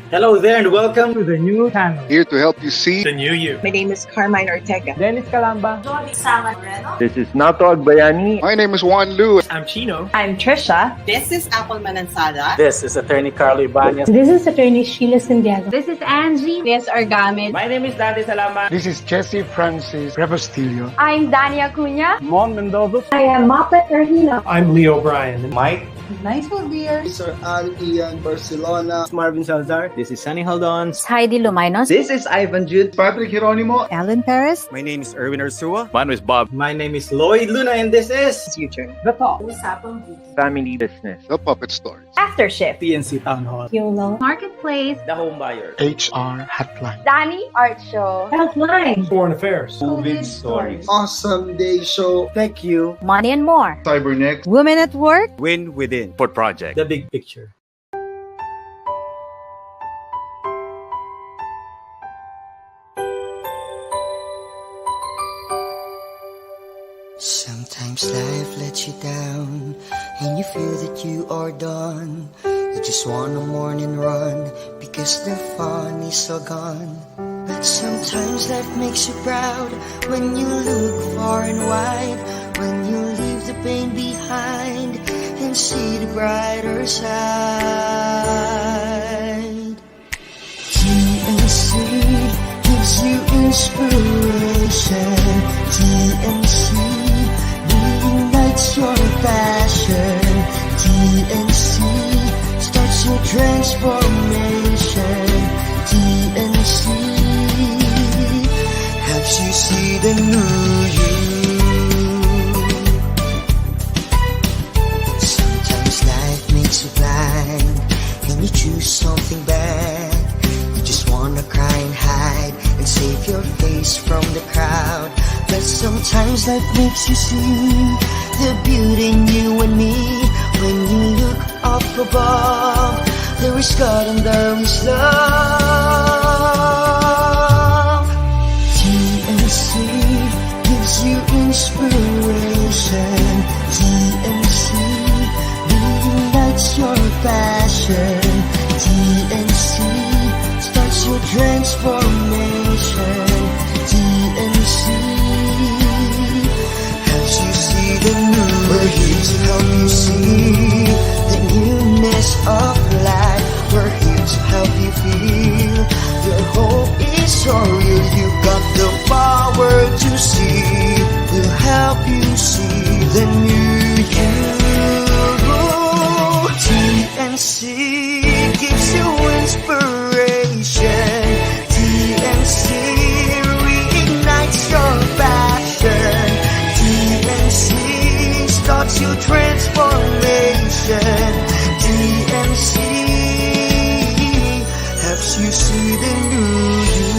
Hello there and welcome to the new channel. Here to help you see the new you. My name is Carmine Ortega. Dennis Calamba. This is Nato Agbayani. My name is Juan Lu. I'm Chino. I'm Trisha. This is Apple Manansala. This is Attorney Carlo Ibanez. This is Attorney Sheila Santiago. This is Angie. This is Argamid. My name is Dante Salama. This is Jesse Francis Rebostillo. I'm Dania Cunha. Mon Mendoza. I am Mapet Erhino. I'm Leo Bryan. Mike. Nice one, dear. Sir Al Ian Barcelona. Marvin Salazar. This is Sunny Haldons. Heidi Lumainos. This is Ivan Jude. Patrick Geronimo. Alan Perez. My name is Erwin Arsua. My name is Bob. My name is Lloyd Luna and this is Future. The Talk. Family Business. The Puppet Stories. After Shift. PNC Town Hall. YOLO. Marketplace. The Home Buyer. HR Hotline. Danny Art Show. Healthline. Foreign Affairs. COVID stories. Awesome Day Show. Thank you. Money and More. Cybernext. Women at Work. Win Within. Port Project. The Big Picture. Sometimes life lets you down and you feel that you are done. You just want a morning run because the fun is all gone. Sometimes life makes you proud when you look far and wide, when you leave the pain behind and see the brighter side. TNC gives you inspiration. TNC reignites your passion. TNC starts your transformation. TNC helps you see the new you. Sometimes life makes you blind and you choose something bad. You just wanna cry and hide and save your face from the crowd. But sometimes life makes you see the beauty in you and me. When you look up above, there is God and there is love. TNC gives you inspiration. TNC reignites your passion. TNC starts your transformation. TNC helps you see the new. We're here to help you see the newness of life. We're here to help you feel your hope is so real. You got the power to see. We'll help you see the new you. TNC gives you inspiration. TNC reignites your passion. TNC starts your transformation. TNC helps you see the new you.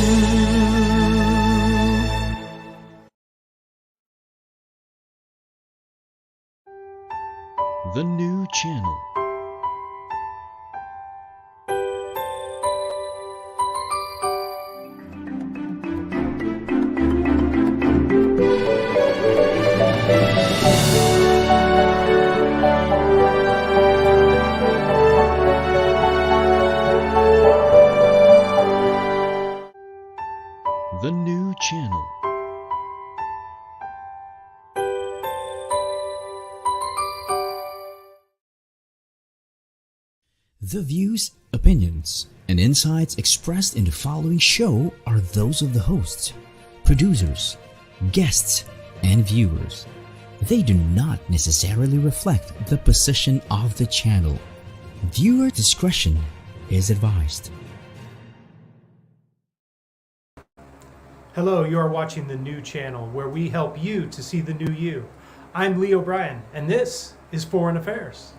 The New Channel. The New Channel. The views, opinions, and insights expressed in the following show are those of the hosts, producers, guests, and viewers. They do not necessarily reflect the position of the channel. Viewer discretion is advised. Hello, you are watching the New Channel, where we help you to see the new you. I'm Leo Bryan, and this is Foreign Affairs.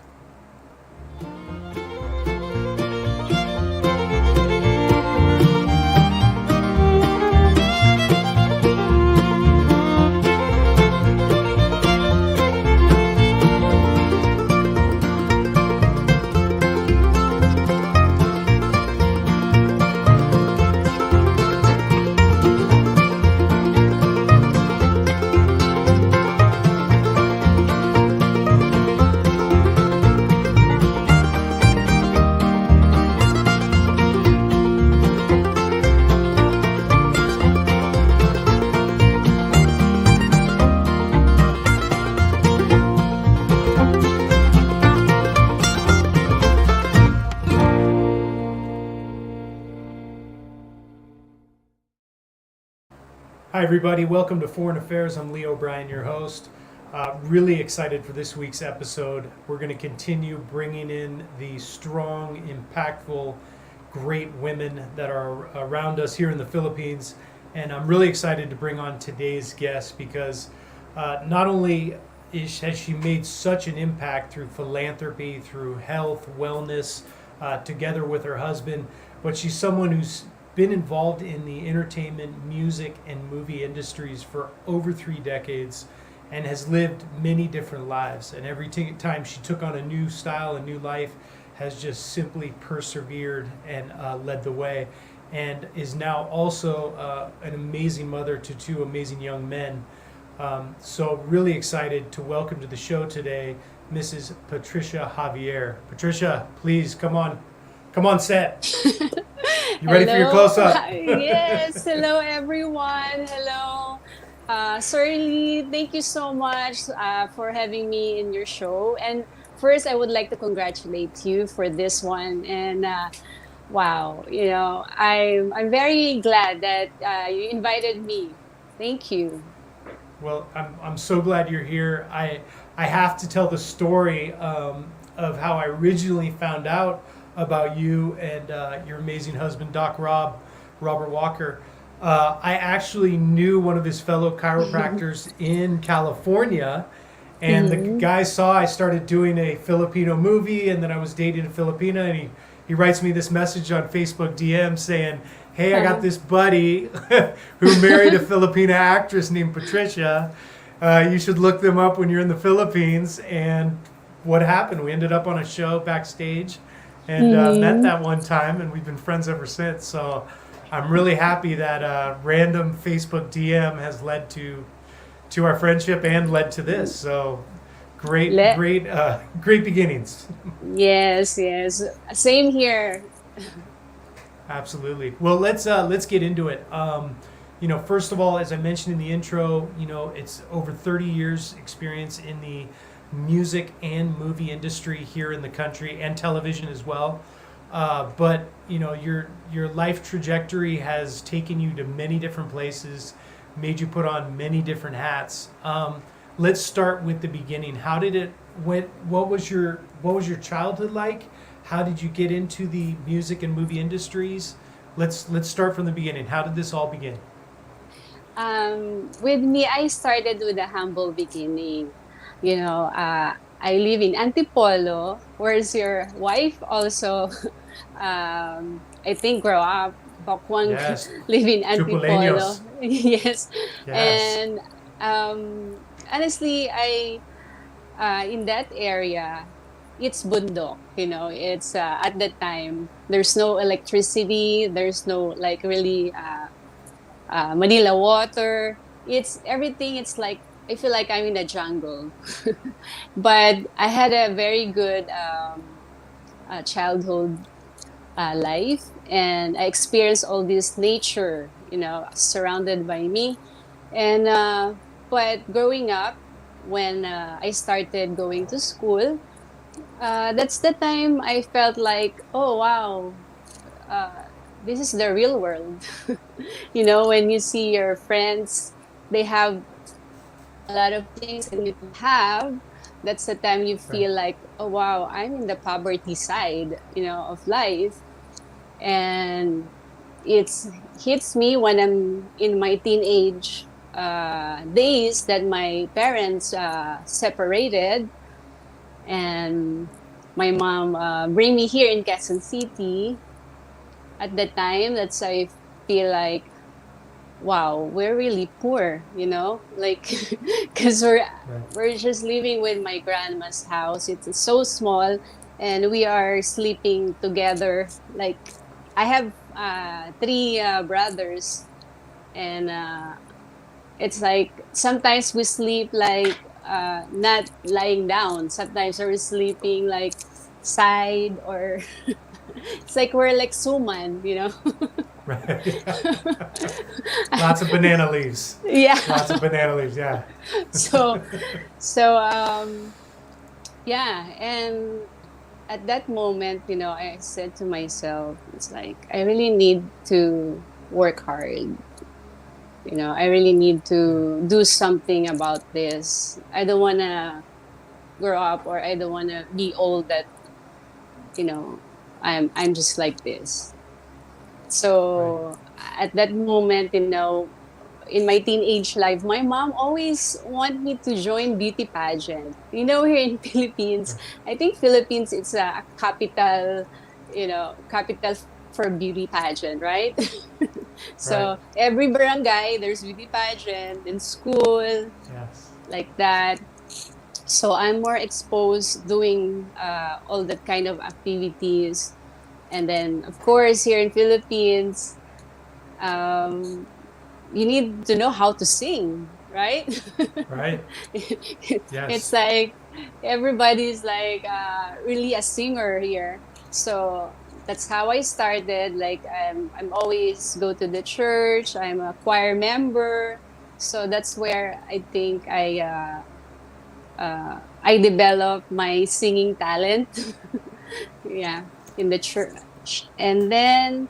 Hi, everybody. Welcome to Foreign Affairs. I'm Leo Bryan, your host. Really excited for this week's episode. We're going to continue bringing in the strong, impactful, great women that are around us here in the Philippines. And I'm really excited to bring on today's guest because not only has she made such an impact through philanthropy, through health, wellness, together with her husband, but she's someone who's been involved in the entertainment, music, and movie industries for over 3 decades and has lived many different lives. And every time she took on a new style, a new life, has just simply persevered and led the way, and is now also an amazing mother to 2 amazing young men. So really excited to welcome to the show today, Mrs. Patricia Javier. Patricia, please come on set. You ready for your close-up? Yes. Hello, everyone. Hello. Sir Lee, thank you so much for having me in your show. And first, I would like to congratulate you for this one. And wow, I'm very glad that you invited me. Thank you. Well, I'm so glad you're here. I have to tell the story of how I originally found out about you and your amazing husband, Robert Walker. I actually knew one of his fellow chiropractors in California, and the guy saw I started doing a Filipino movie, and then I was dating a Filipina, and he writes me this message on Facebook DM saying, hey, I got this buddy who married a Filipina actress named Patricia. You should look them up when you're in the Philippines. And what happened? We ended up on a show backstage and met that one time, and we've been friends ever since. So I'm really happy that random Facebook DM has led to our friendship and led to this. So great beginnings. Yes. Same here. Absolutely. Well, let's get into it. First of all, as I mentioned in the intro, it's over 30 years experience in the music and movie industry here in the country, and television as well. But your life trajectory has taken you to many different places, made you put on many different hats. Let's start with the beginning. What was your childhood like? How did you get into the music and movie industries? Let's start from the beginning. How did this all begin? With me, I started with a humble beginning. I live in Antipolo, whereas your wife also, I think, grew up. Bakwang, yes. Live in Antipolo. Yes. Yes. And honestly, I in that area, it's bundok. It's at that time there's no electricity, there's no really Manila water. It's everything. It's like I feel like I'm in a jungle. But I had a very good childhood life, and I experienced all this nature, surrounded by me. And but growing up, when I started going to school, that's the time I felt like, oh wow, this is the real world. When you see your friends, they have a lot of things and you don't have, that's the time you feel like, oh wow, I'm in the poverty side, of life. And it hits me when I'm in my teenage days that my parents separated, and my mom bring me here in Quezon City. At the time, that's I feel like, wow, we're really poor, because we're just living with my grandma's house. It's so small, and we are sleeping together. Like, I have 3 brothers, and it's like sometimes we sleep like not lying down. Sometimes we're sleeping like side, or it's like we're like suman, Right. Lots of banana leaves. Yeah. Lots of banana leaves. Yeah. So, yeah. And at that moment, I said to myself, it's like, I really need to work hard. I really need to do something about this. I don't want to grow up, or I don't want to be old that, I'm just like this. So at that moment, in my teenage life, my mom always want me to join beauty pageant. Here in Philippines, I think Philippines, it's a capital, capital for beauty pageant, right? So every barangay, there's beauty pageant in school, like that. So I'm more exposed doing all that kind of activities. And then, of course, here in Philippines, you need to know how to sing, right? Right. Yes. It's like everybody's like really a singer here. So that's how I started. Like I'm always go to the church. I'm a choir member. So that's where I think I developed my singing talent. Yeah, in the church. And then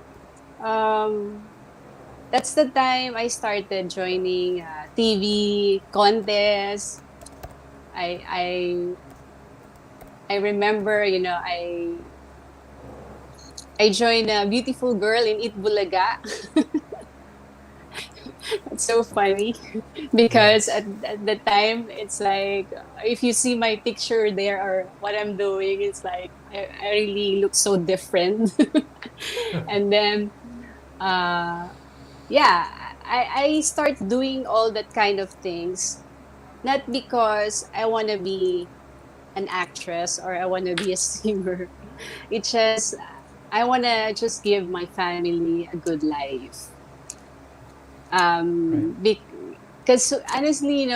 that's the time I started joining TV contests. I remember, I joined a beautiful girl in Itbulaga. It's so funny because at the time, it's like if you see my picture there or what I'm doing, it's like I really look so different. And then I start doing all that kind of things, not because I want to be an actress or I want to be a singer. It's just I want to just give my family a good life. Because honestly,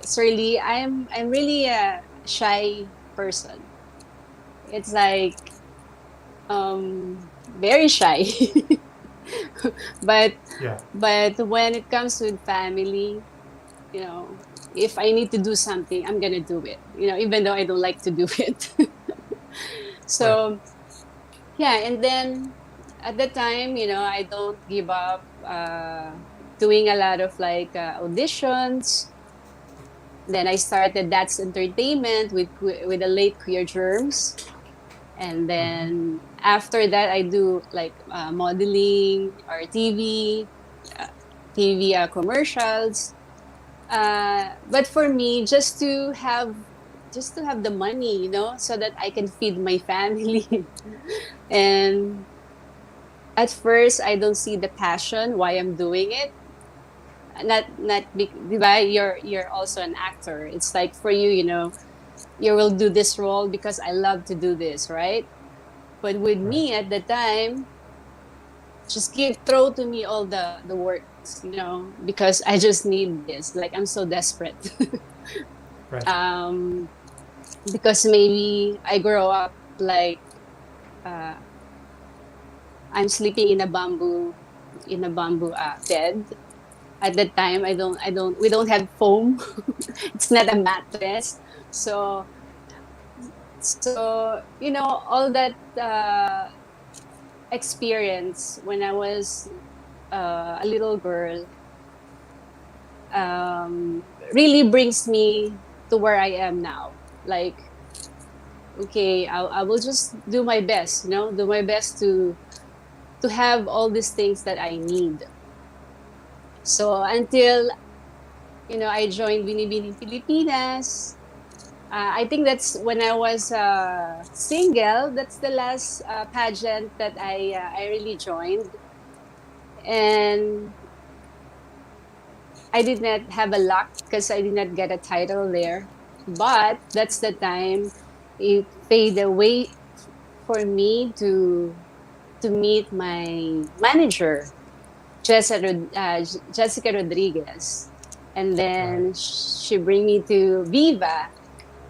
Sir Lee, I'm really a shy person. It's like very shy. But when it comes with family, if I need to do something, I'm gonna do it. Even though I don't like to do it. So and then at the time, I don't give up doing a lot of like auditions. Then I started That's Entertainment with the late Queer Germs. And then after that, I do like modeling or TV commercials. But for me, just to have the money, so that I can feed my family. And at first, I don't see the passion why I'm doing it. You're also an actor. It's like for you, you will do this role because I love to do this, right? But with me at the time, just throw to me all the works, because I just need this. Like I'm so desperate. Because maybe I grow up like I'm sleeping in a bamboo bed. At that time, we don't have foam. It's not a mattress. So all that experience when I was a little girl really brings me to where I am now. Like, okay, I will just do my best, do my best to have all these things that I need. So until, I joined Binibining Pilipinas, I think that's when I was single. That's the last pageant that I really joined. And I did not have a luck because I did not get a title there. But that's the time it paved the way for me to meet my manager, Jessica Rodriguez. And then she bring me to Viva.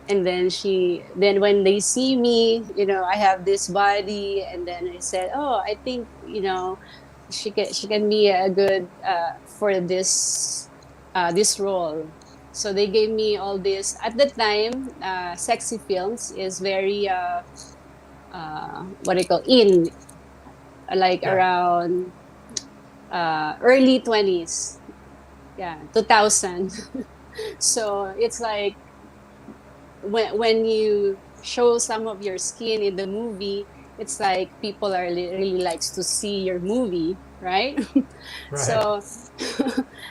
And then when they see me, I have this body, and then I said, oh, I think, she can be a good for this role. So they gave me all this. At the time, sexy films is very what do you call in, like around early 20s. 2000. So it's like when you show some of your skin in the movie, it's like people are really likes to see your movie, right? Right. So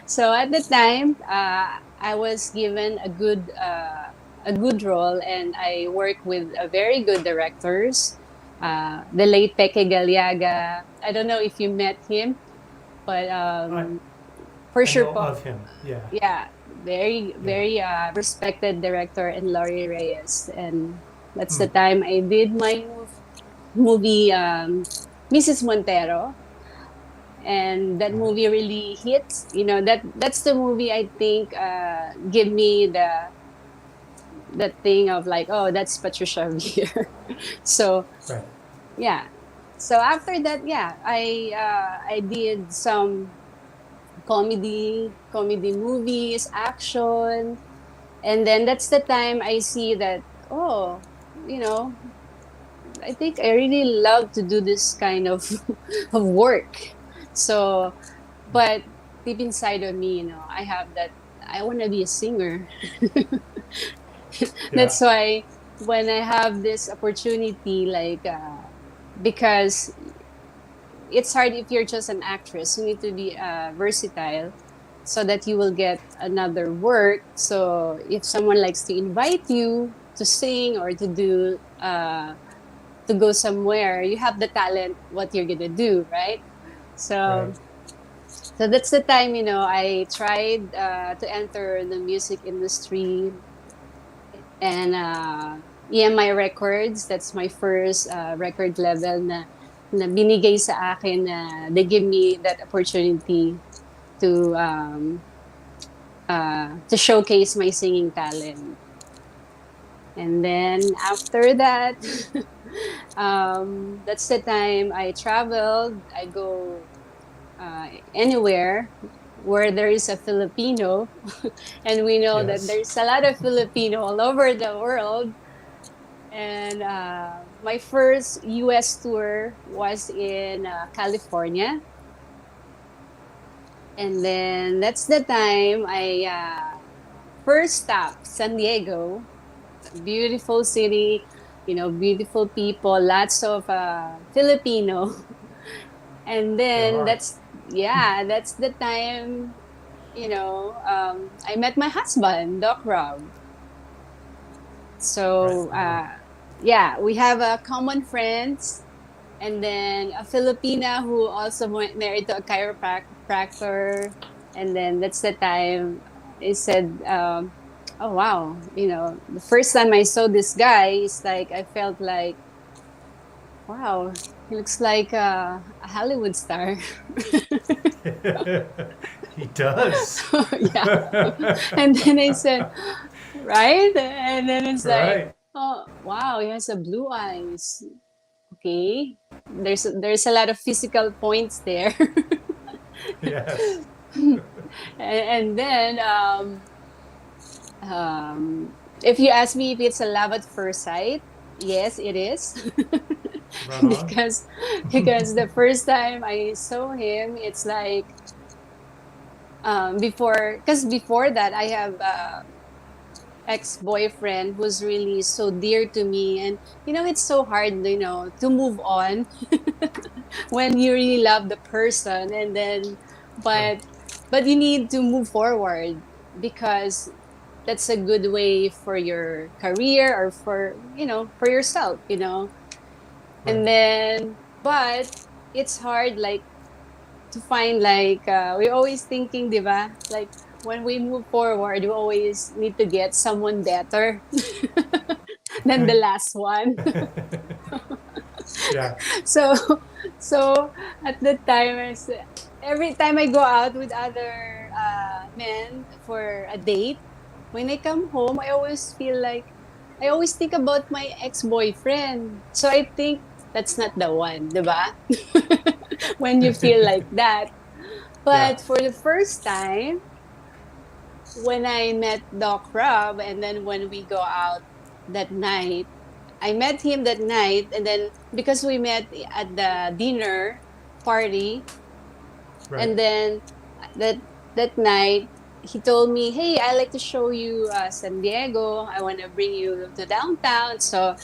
so at the time, I was given a good role, and I work with a very good directors. The late Peque Galiaga. I don't know if you met him, but for I sure, know of him. Yeah. yeah, very respected director, and Laurie Reyes, and that's the time I did my movie, Mrs. Montero, and that movie really hits. You know, that's the movie I think give me the thing of like, oh, that's Patricia Javier. So Right. yeah, so after that, yeah, I did some comedy movies, action, and then that's the time I see that, oh, you know, I think I really love to do this kind of of work. So, but deep inside of me, you know, I have that I want to be a singer. That's why when I have this opportunity, like, because it's hard if you're just an actress. You need to be versatile so that you will get another work. So if someone likes to invite you to sing or to do to go somewhere, you have the talent. What you're gonna do, right? So. Right. So that's the time, you know, I tried to enter the music industry, and EMI Records, that's my first record label na binigay sa akin, na they give me that opportunity to showcase my singing talent. And then after that, that's the time I traveled. I go anywhere where there is a Filipino, and we know that there's a lot of Filipino all over the world. And my first U.S. tour was in California. And then that's the time I first stopped San Diego, beautiful city, you know, beautiful people, lots of Filipino. And then that's the time, you know, I met my husband, Doc Rob. So yeah, we have a common friends, and then a Filipina who also married to a chiropractor. And then that's the time I said, oh wow, you know, the first time I saw this guy, it's like I felt like, wow, he looks like a Hollywood star. He does. Yeah. And then I said, right? And then it's like, oh wow, he has a blue eyes. Okay, there's a lot of physical points there. Yes. And then if you ask me if it's a love at first sight, yes, it is. because the first time I saw him, it's like before that I have ex-boyfriend who's really so dear to me, and you know, it's so hard, you know, to move on when you really love the person, and then but you need to move forward, because that's a good way for your career, or for, you know, for yourself, you know. And then but it's hard, like, to find, like, we're always thinking, diba, like when we move forward, we always need to get someone better than the last one. Yeah. So at the time, every time I go out with other men for a date, when I come home, I always feel like, I always think about my ex-boyfriend. So I think that's not the one, diba? When you feel like that. But for the first time, when I met Doc Rob, and then when we go out that night, I met him that night, and then because we met at the dinner party, and then that that night, he told me, "Hey, I like to show you San Diego. I want to bring you to downtown." So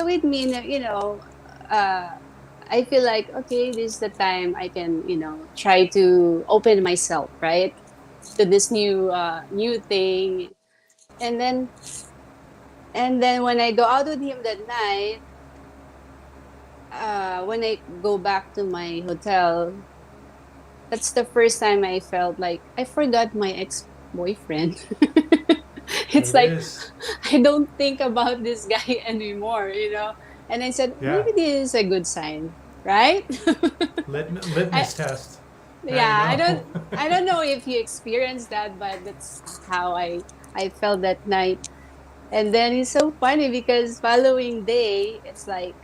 it mean, I feel like, okay, this is the time I can, try to open myself, right, to this new thing. And then when I go out with him that night, when I go back to my hotel, that's the first time I felt like I forgot my ex-boyfriend. It's like I don't think about this guy anymore, And I said, maybe this is a good sign, right? Litmus test. Yeah, I don't know if you experienced that, but that's how I felt that night. And then it's so funny because following day, it's like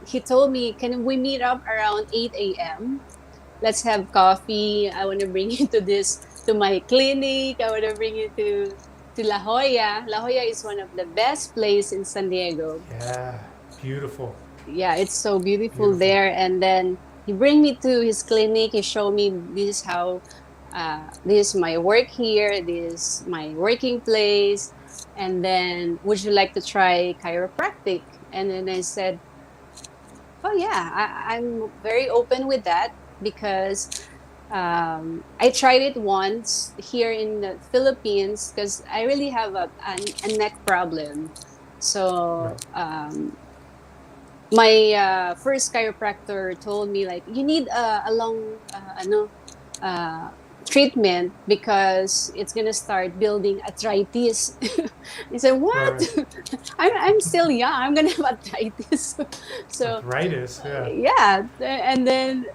he told me, "Can we meet up around 8 a.m.? Let's have coffee. I want to bring you to my clinic. I want to bring you to La Jolla. La Jolla is one of the best places in San Diego." Yeah, beautiful. Yeah, it's so beautiful there. And then he bring me to his clinic. He showed me this is how, this is my work here. This is my working place. And then, would you like to try chiropractic? And then I said, oh yeah, I'm very open with that because I tried it once here in the Philippines because I really have a neck problem. So my first chiropractor told me, like, you need a long treatment because it's gonna start building arthritis. He said, what? Right. I'm still young. I'm gonna have arthritis. So arthritis, yeah. Yeah, and then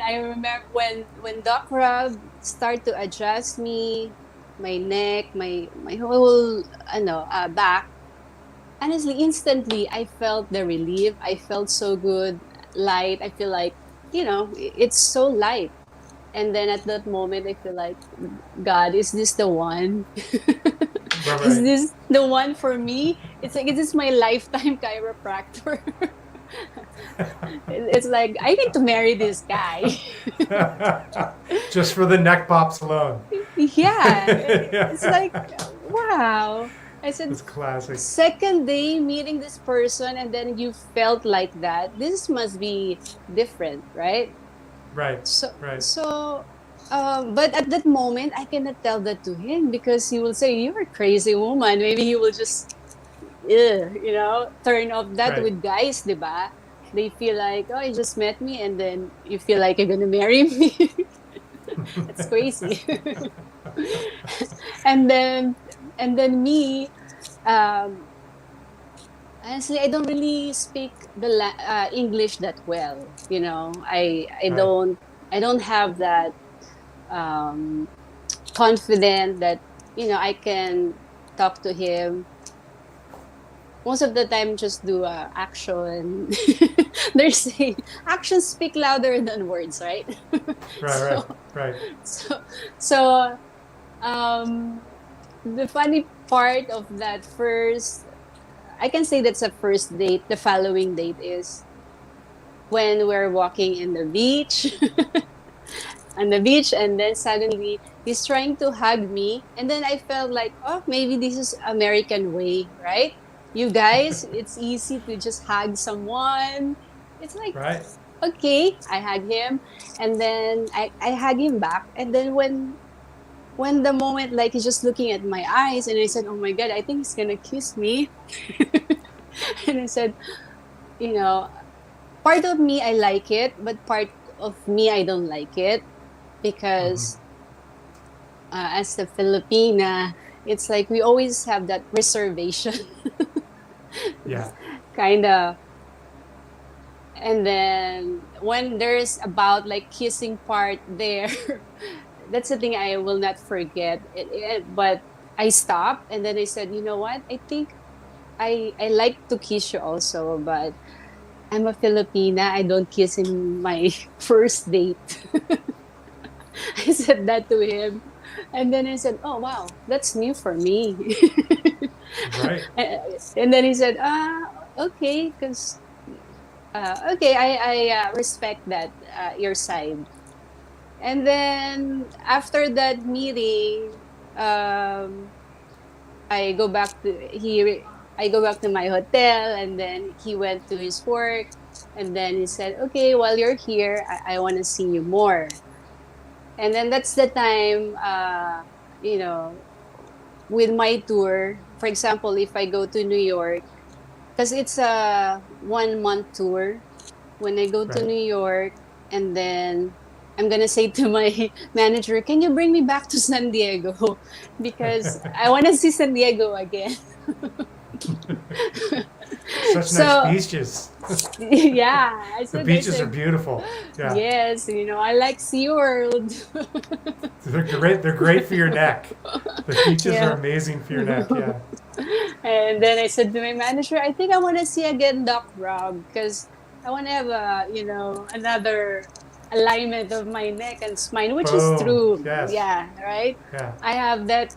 I remember when Doc Rob started to adjust me, my neck, my whole back. Honestly, instantly I felt the relief. I felt so good, light. I feel like it's so light. And then at that moment, I feel like, God, is this the one? Right. Is this the one for me? It's like, is this my lifetime chiropractor? It's like, I need to marry this guy. Just for the neck pops alone. Yeah. It's like, wow. I said, it's classic. Second day meeting this person, and then you felt like that. This must be different, right? Right. So, right. But at that moment, I cannot tell that to him because he will say, "You're a crazy woman." Maybe he will just, turn off that with guys, diba? They feel like, oh, you just met me, and then you feel like you're gonna marry me. That's crazy. and then me. Honestly, I don't really speak the English that well. I don't have that confident that I can talk to him. Most of the time, just do action. They're saying actions speak louder than words, right? Right. So, the funny part of that first, I can say that's a first date. The following date is when we're walking in the beach, and then suddenly he's trying to hug me, and then I felt like, oh, maybe this is American way, right? You guys, it's easy to just hug someone. It's like, okay, I hug him, and then I hug him back, and then when the moment, like, he's just looking at my eyes, and I said, oh my God, I think he's gonna kiss me. And I said, part of me I like it, but part of me I don't like it because as a Filipina, it's like we always have that reservation. Yeah. Kind of. And then when there's about like kissing part there, that's the thing I will not forget. But I stopped, and then I said, you know what? I think I like to kiss you also, but I'm a Filipina. I don't kiss in my first date. I said that to him. And then I said, oh, wow, that's new for me. Right. And then he said, okay, because, okay, I respect that, your side. And then after that meeting, I go back to I go back to my hotel, and then he went to his work, and then he said, "Okay, while you're here, I want to see you more." And then that's the time, you know, with my tour. For example, if I go to New York, because it's a 1 month tour. When I go to New York, and then I'm gonna say to my manager, "Can you bring me back to San Diego? Because I want to see San Diego again." Such nice beaches. Yeah, the beaches are beautiful. Yeah. Yes, you know, I like SeaWorld. They're great for your neck. The beaches are amazing for your neck. Yeah. And then I said to my manager, "I think I want to see again Doc Rob, because I want to have another alignment of my neck and spine," which is true. Yes. Yeah, right? Yeah. I have that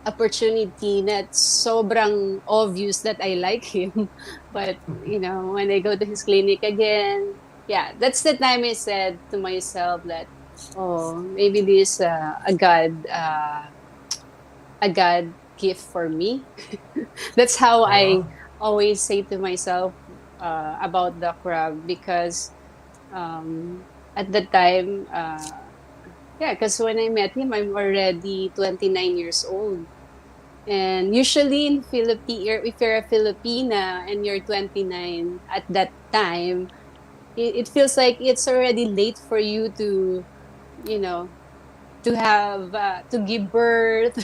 opportunity that's sobrang obvious that I like him. But, you know, when I go to his clinic again, yeah, that's the time I said to myself that, oh, maybe this a God gift for me. That's how I always say to myself about the crab, because at the time, because when I met him, I'm already 29 years old. And usually in if you're a Filipina and you're 29 at that time, it feels like it's already late for you to, you know, to have to give birth,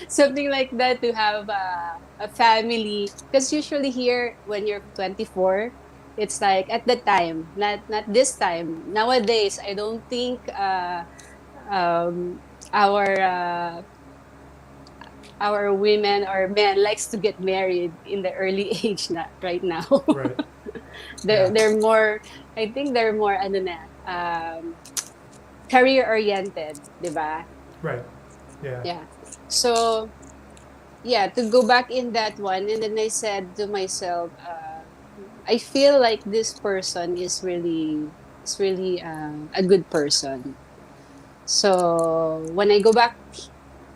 something like that, to have a family. Because usually here, when you're 24, it's like at the time, not this time. Nowadays, I don't think our women or men likes to get married in the early age right now. Right. They're more, I think they're more career oriented, diba? Right. Yeah. Yeah. So yeah, to go back in that one, and then I said to myself, I feel like this person is really a good person. So when I go back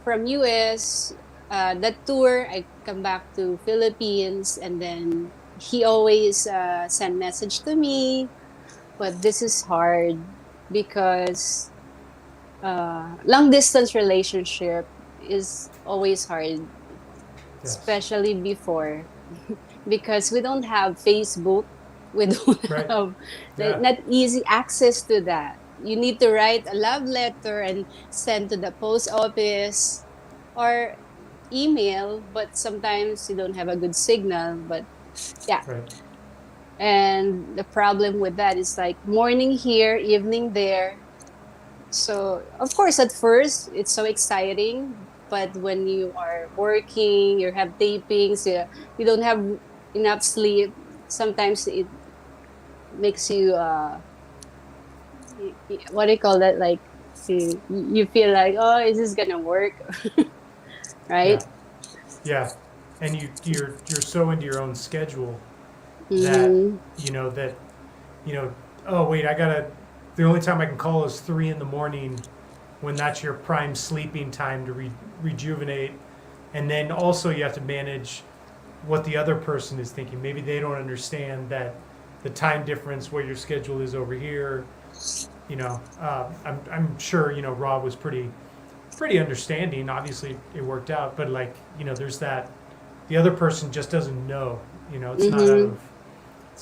from US, that tour, I come back to Philippines, and then he always send message to me, but this is hard because long distance relationship is always hard, especially before, because we don't have Facebook, we don't have not easy access to that. You need to write a love letter and send to the post office or email, but sometimes you don't have a good signal. But yeah. Right. And the problem with that is like morning here, evening there. So of course at first it's so exciting, but when you are working, you have tapings, you don't have enough sleep, sometimes it makes you what do you call that, like you feel like, oh, is this gonna work? Right? Yeah. And you're so into your own schedule that oh wait, the only time I can call is 3 a.m, when that's your prime sleeping time to rejuvenate. And then also you have to manage what the other person is thinking. Maybe they don't understand that the time difference, what your schedule is over here. I'm sure Rob was pretty understanding. Obviously it worked out, but there's that the other person just doesn't know. It's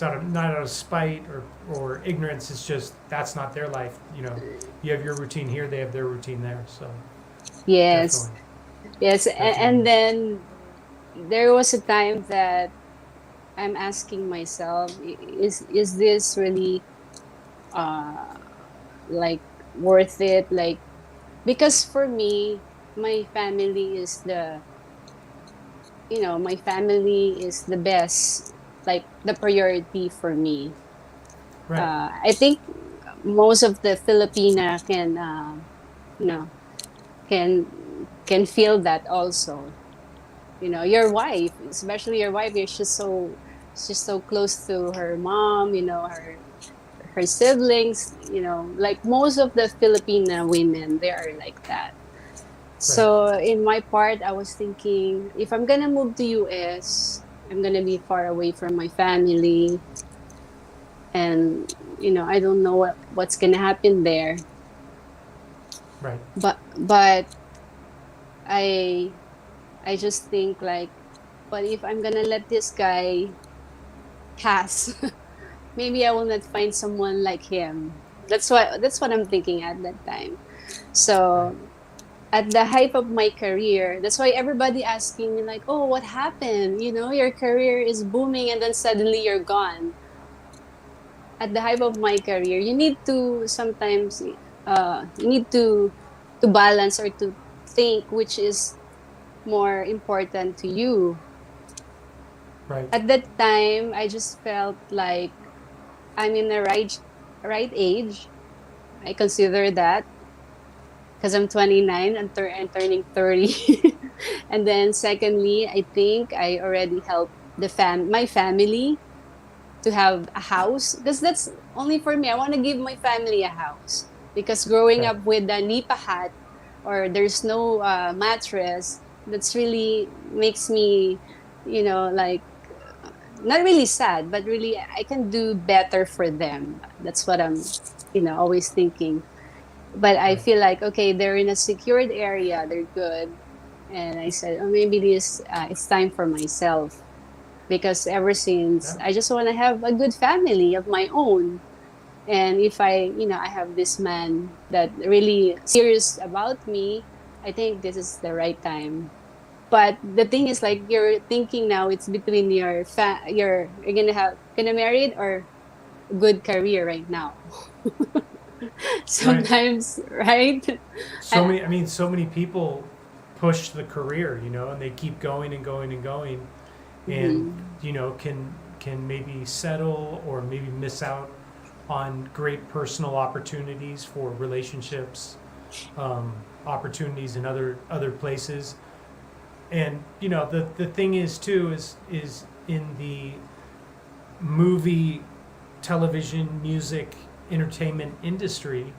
not out of spite or ignorance. It's just that's not their life. You have your routine here, they have their routine there. So yes, definitely. yes, and then there was a time that I'm asking myself, is this really worth it? Because for me, my family is the best, the priority for me. Right. I think most of the Filipina can feel that also. Your wife, especially your wife, she's so close to her mom, her her siblings, like most of the Filipino women, they are like that. So in my part, I was thinking, if I'm gonna move to US, I'm gonna be far away from my family, and I don't know what's gonna happen there. Right. But I just think like, but if I'm gonna let this guy pass, maybe I will not find someone like him. That's what I'm thinking at that time. So at the height of my career, that's why everybody asking me like, oh, what happened? Your career is booming and then suddenly you're gone. At the height of my career, you need to sometimes to balance or to think which is more important to you. Right. At that time, I just felt like I'm in the right age. I consider that because I'm 29 and turning 30. And then secondly, I think I already helped my family to have a house, because that's only for me. I want to give my family a house, because growing up with a nipa hut or there's no mattress, that's really makes me, like, not really sad, but really I can do better for them. That's what I'm, always thinking. But I feel like, okay, they're in a secured area, they're good. And I said, oh, maybe it's time for myself. Because ever since, I just want to have a good family of my own. And if I have this man that really serious about me, I think this is the right time. But the thing is, like, you're thinking now, it's between you're gonna marry or a good career right now. Sometimes, right? So many people push the career, and they keep going and going and going, and can maybe settle or maybe miss out on great personal opportunities for relationships, opportunities in other places. And the thing is too is in the movie, television, music, entertainment industry,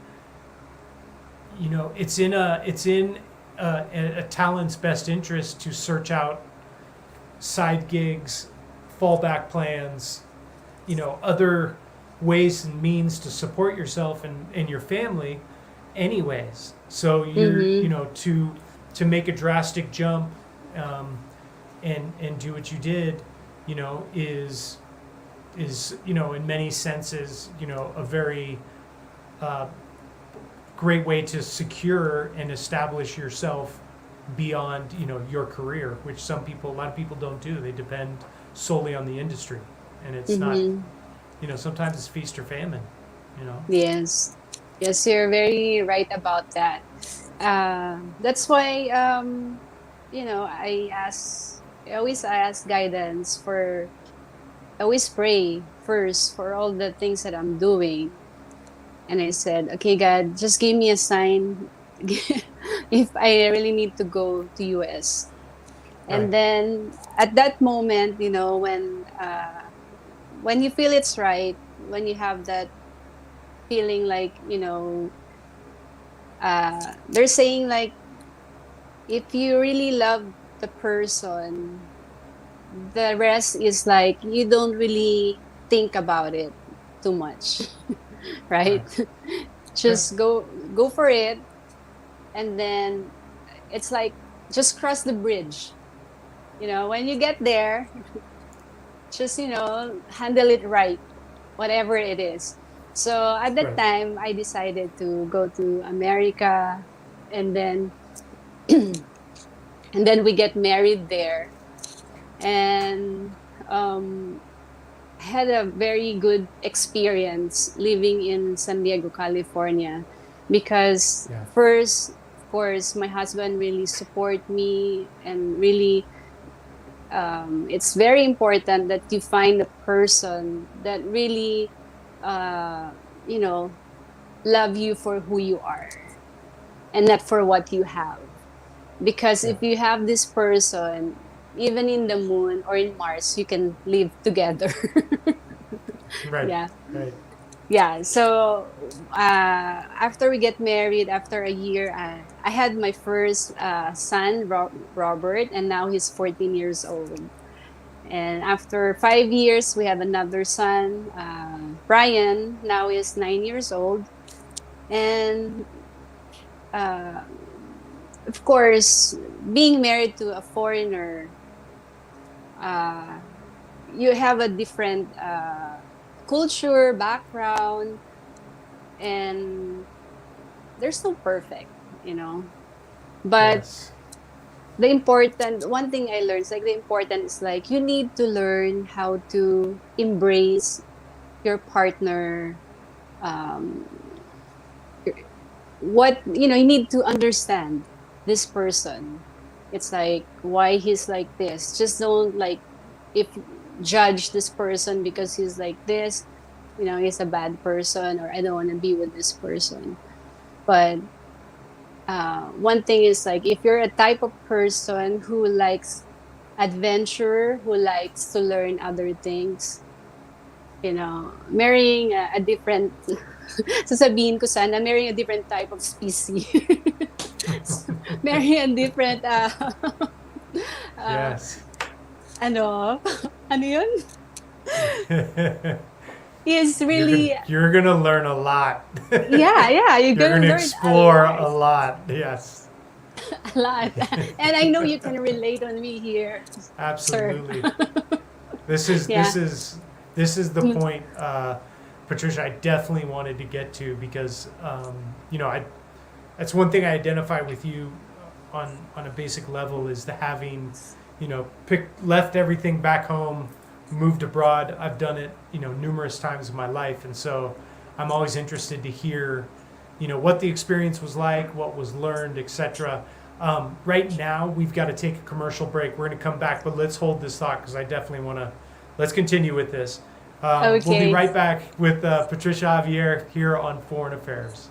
it's in a talent's best interest to search out side gigs, fallback plans, other ways and means to support yourself and your family anyways. So you're to make a drastic jump and do what you did, is in many senses, a very great way to secure and establish yourself beyond, your career, which a lot of people don't do. They depend solely on the industry, and it's not, sometimes it's feast or famine, Yes, you're very right about that. That's why, I always ask guidance I always pray first for all the things that I'm doing. And I said, okay, God, just give me a sign if I really need to go to US. And then at that moment, when you feel it's right, when you have that feeling like, they're saying like, if you really love the person, the rest is like, you don't really think about it too much. Right? Just go for it. And then it's like, just cross the bridge. When you get there, just, handle it right, whatever it is. So at that time, I decided to go to America, and then and then we get married there. And had a very good experience living in San Diego, California, because first, of course, my husband really support me, and really it's very important that you find a person that really love you for who you are and not for what you have. Because if you have this person, even in the moon or in Mars, you can live together. Right. Yeah. Right. yeah, so after we get married, after a year, I had my first son, Robert, and now he's 14 years old. And after 5 years, we have another son, Brian. Now he's 9 years old. And of course, being married to a foreigner, you have a different culture, background, and there's no perfect, But Yes. the important one thing I learned is the important is you need to learn how to embrace your partner. You need to understand this person. It's why he's like this. Just don't if judge this person because he's like this, he's a bad person, or I don't want to be with this person. But one thing is if you're a type of person who likes adventure, who likes to learn other things, marrying a different sasabihin ko sana, marrying a different type of species. Marrying a different Yes. ano yun? Is really you're gonna learn a lot. yeah, you're gonna learn explore a lot. Yes. A lot. And I know you can relate on me here. Absolutely. Sir. This is the point, Patricia, I definitely wanted to get to because that's one thing I identify with you on a basic level is the having, left everything back home, moved abroad. I've done it, numerous times in my life, and so I'm always interested to hear, what the experience was like, what was learned, etc. Right now, we've got to take a commercial break. We're going to come back, but let's hold this thought because I definitely want to. Let's continue with this. Okay. We'll be right back with Patricia Javier here on Foreign Affairs.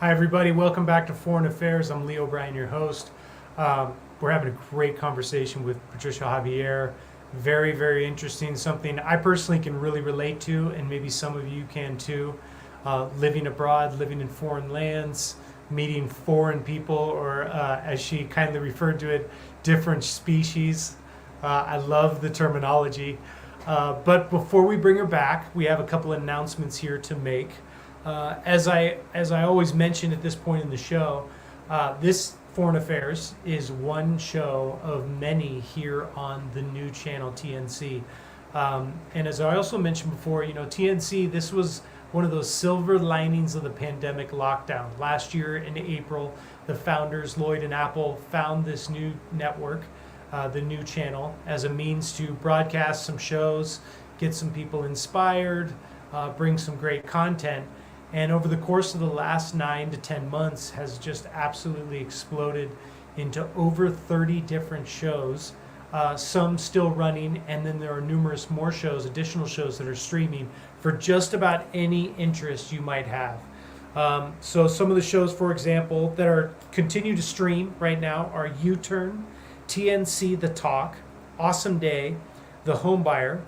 Hi, everybody. Welcome back to Foreign Affairs. I'm Leo Bryan, your host. We're having a great conversation with Patricia Javier. Very, very interesting. Something I personally can really relate to, and maybe some of you can too. Living abroad, living in foreign lands, meeting foreign people, or as she kindly referred to it, different species. I love the terminology. But before we bring her back, we have a couple of announcements here to make. As I always mention at this point in the show, this Foreign Affairs is one show of many here on the new channel TNC. And as I also mentioned before, TNC, this was one of those silver linings of the pandemic lockdown. Last year in April, the founders, Lloyd and Apple, found this new network, the new channel, as a means to broadcast some shows, get some people inspired, bring some great content. And over the course of the last 9 to 10 months has just absolutely exploded into over 30 different shows, some still running, and then there are numerous more shows, additional shows that are streaming for just about any interest you might have. So some of the shows, for example, that are continue to stream right now are U-Turn, TNC The Talk, Awesome Day, The Homebuyer,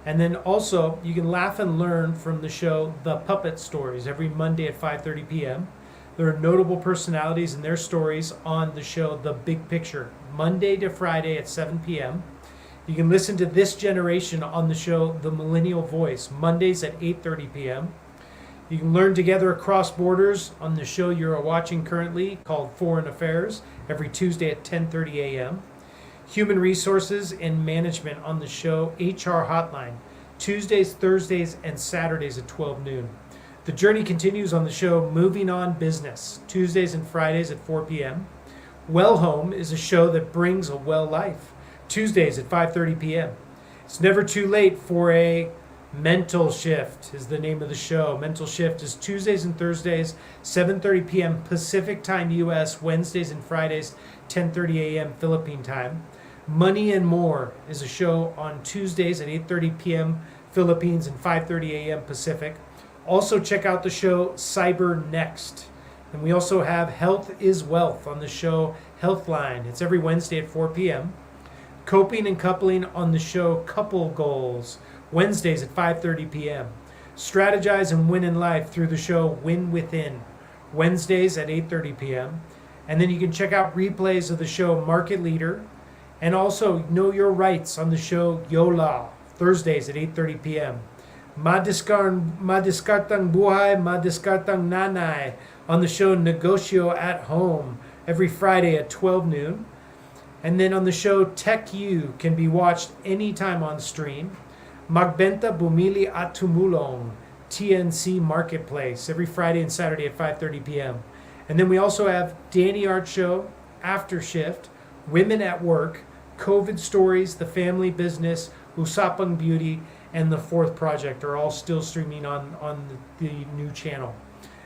and then also you can laugh and learn from the show The Puppet Stories every Monday at 5:30 p.m. There are notable personalities and their stories on the show The Big Picture, Monday to Friday at 7 p.m. You can listen to This Generation on the show The Millennial Voice, Mondays at 8:30 p.m. You can learn together across borders on the show you're watching currently called Foreign Affairs every Tuesday at 10:30 a.m. Human Resources and Management on the show HR Hotline, Tuesdays, Thursdays, and Saturdays at 12 noon. The journey continues on the show Moving On Business, Tuesdays and Fridays at 4 p.m. Well Home is a show that brings a well life, Tuesdays at 5:30 p.m. It's never too late for a Mental Shift is the name of the show. Mental Shift is Tuesdays and Thursdays, 7:30 p.m. Pacific Time U.S., Wednesdays and Fridays, 10:30 a.m. Philippine Time. Money and More is a show on Tuesdays at 8:30 p.m. Philippines and 5:30 a.m. Pacific. Also check out the show Cyber Next. And we also have Health is Wealth on the show Healthline. It's every Wednesday at 4 p.m. Coping and Coupling on the show Couple Goals, Wednesdays at 5:30 p.m. Strategize and Win in Life through the show Win Within, Wednesdays at 8:30 p.m. And then you can check out replays of the show Market Leader, and also Know Your Rights on the show Yola, Thursdays at 8:30 p.m. Madiskartang Buhay, Madiskartang Nanay on the show Negosyo at Home every Friday at 12 noon. And then on the show Tech You can be watched anytime on stream. Magbenta Bumili at Tumulong, TNC Marketplace every Friday and Saturday at 5:30 p.m. And then we also have Danny Art Show, After Shift, Women at Work, COVID Stories, The Family Business, Usapang Beauty, and The Fourth Project are all still streaming on the new channel.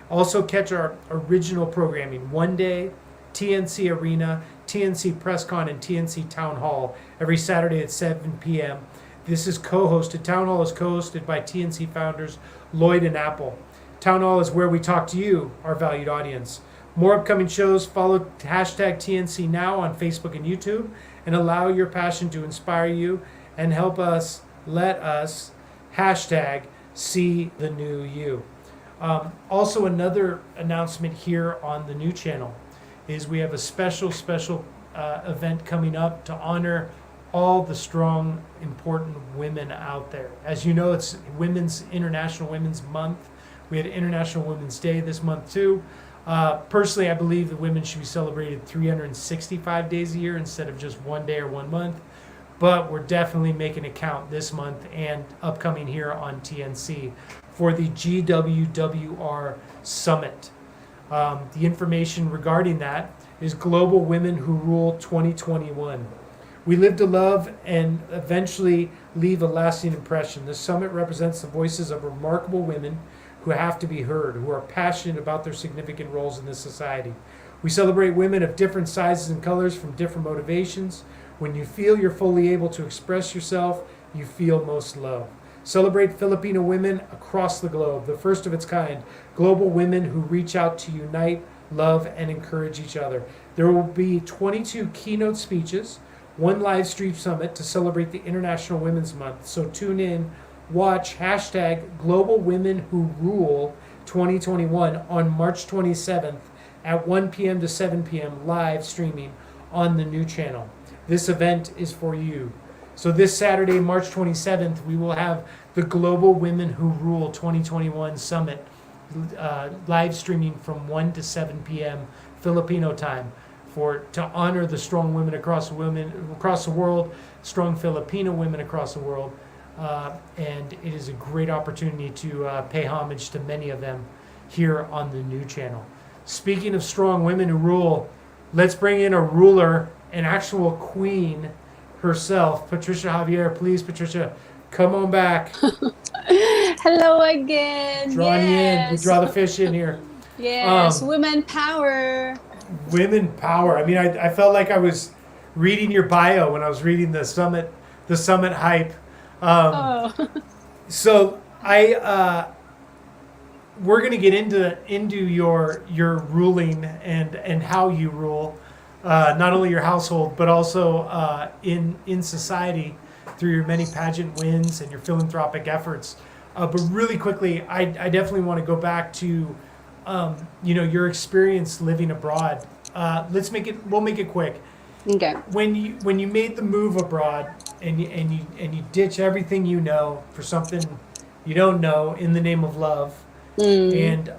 Also catch our original programming, One Day, TNC Arena, TNC PressCon, and TNC Town Hall every Saturday at 7 p.m. This is co-hosted. Town Hall is co-hosted by TNC founders Lloyd and Apple. Town Hall is where we talk to you, our valued audience. More upcoming shows. Follow hashtag TNC Now on Facebook and YouTube, and allow your passion to inspire you and help us, let us, hashtag see the new you. Also, another announcement here on the new channel is we have a special event coming up to honor all the strong, important women out there. As you know, it's International Women's Month. We had International Women's Day this month too. Personally, I believe that women should be celebrated 365 days a year instead of just one day or 1 month. But we're definitely making it count this month and upcoming here on TNC for the GWWR Summit. The information regarding that is Global Women Who Rule 2021. We live to love and eventually leave a lasting impression. The summit represents the voices of remarkable women who have to be heard, who are passionate about their significant roles in this society. We celebrate women of different sizes and colors from different motivations. When you feel you're fully able to express yourself, you feel most loved. Celebrate Filipino women across the globe, the first of its kind, global women who reach out to unite, love, and encourage each other. There will be 22 keynote speeches, one live stream summit to celebrate the International Women's Month. So tune in, watch hashtag Global Women Who Rule 2021 on March 27th at 1 p.m. to 7 p.m. live streaming on the new channel. This event is for you. So this Saturday, March 27th, we will have the Global Women Who Rule 2021 Summit live streaming from 1 to 7 p.m. Filipino time. to honor the strong women across the world, strong Filipino women across the world, and it is a great opportunity to pay homage to many of them here on the new channel. Speaking of strong women who rule, let's bring in a ruler, an actual queen herself, Patricia Javier. Please, Patricia, come on back. Hello again. Drawing you in. We Yes. draw the fish in here. Yes, women power. Women power. I mean, I felt like I was reading your bio when I was reading the summit hype. So we're going to get into your ruling and how you rule, not only your household but also in society through your many pageant wins and your philanthropic efforts. But really quickly, I definitely want to go back to your experience living abroad. We'll make it quick. Okay. When you made the move abroad and you ditch everything you know for something you don't know in the name of love, and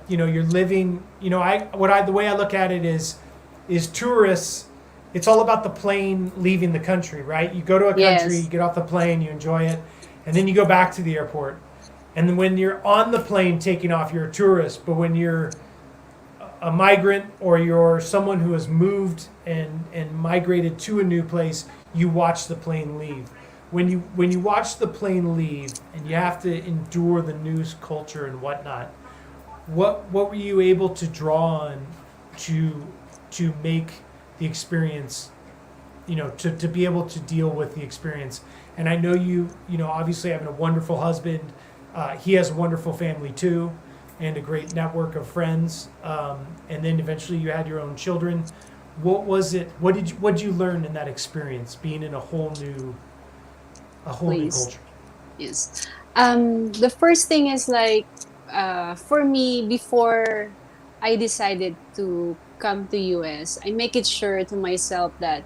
you're living. The way I look at it is tourists. It's all about the plane leaving the country, right? You go to a country, Yes. you get off the plane, you enjoy it, and then you go back to the airport. And then when you're on the plane taking off, you're a tourist. But when you're a migrant or you're someone who has moved and migrated to a new place, you watch the plane leave. When you watch the plane leave and you have to endure the news culture and whatnot, what were you able to draw on to make the experience, to be able to deal with the experience? And I know you obviously having a wonderful husband, he has a wonderful family too, and a great network of friends. And then eventually you had your own children. What was it? What did you learn in that experience, being in a whole new culture? Yes. The first thing is for me, before I decided to come to US, I make it sure to myself that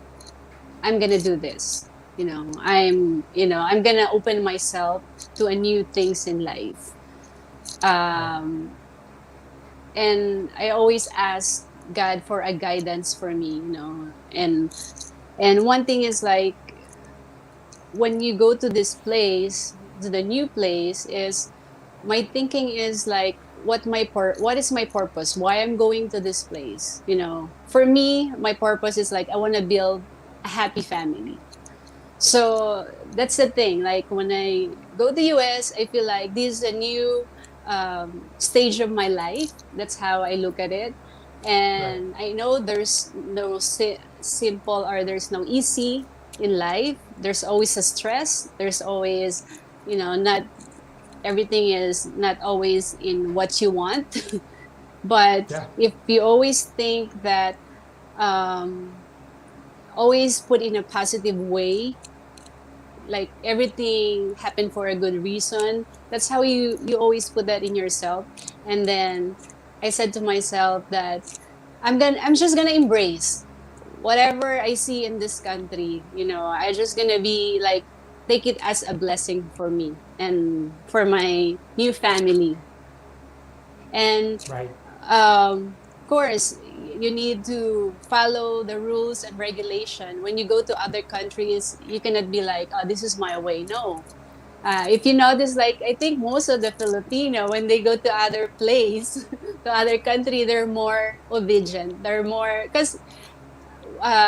I'm gonna do this. I'm gonna open myself to a new things in life. And I always ask God for a guidance for me, and one thing is when you go to this place, to the new place, is my thinking is what is my purpose? Why I'm going to this place? For me, my purpose is I want to build a happy family. So that's the thing. When I go to US, I feel like this is a new stage of my life. That's how I look at it. And right. I know there's no simple or there's no easy in life. There's always a stress. There's always, not everything is not always in what you want. But if you always think that, always put in a positive way, everything happened for a good reason. That's how you always put that in yourself. And then I said to myself that I'm just gonna embrace whatever I see in this country. I just gonna be take it as a blessing for me and for my new family. And of course, you need to follow the rules and regulation. When you go to other countries, you cannot be oh, this is my way. No. If you notice, I think most of the Filipino, when they go to other place, to other country, they're more obedient. They're more, because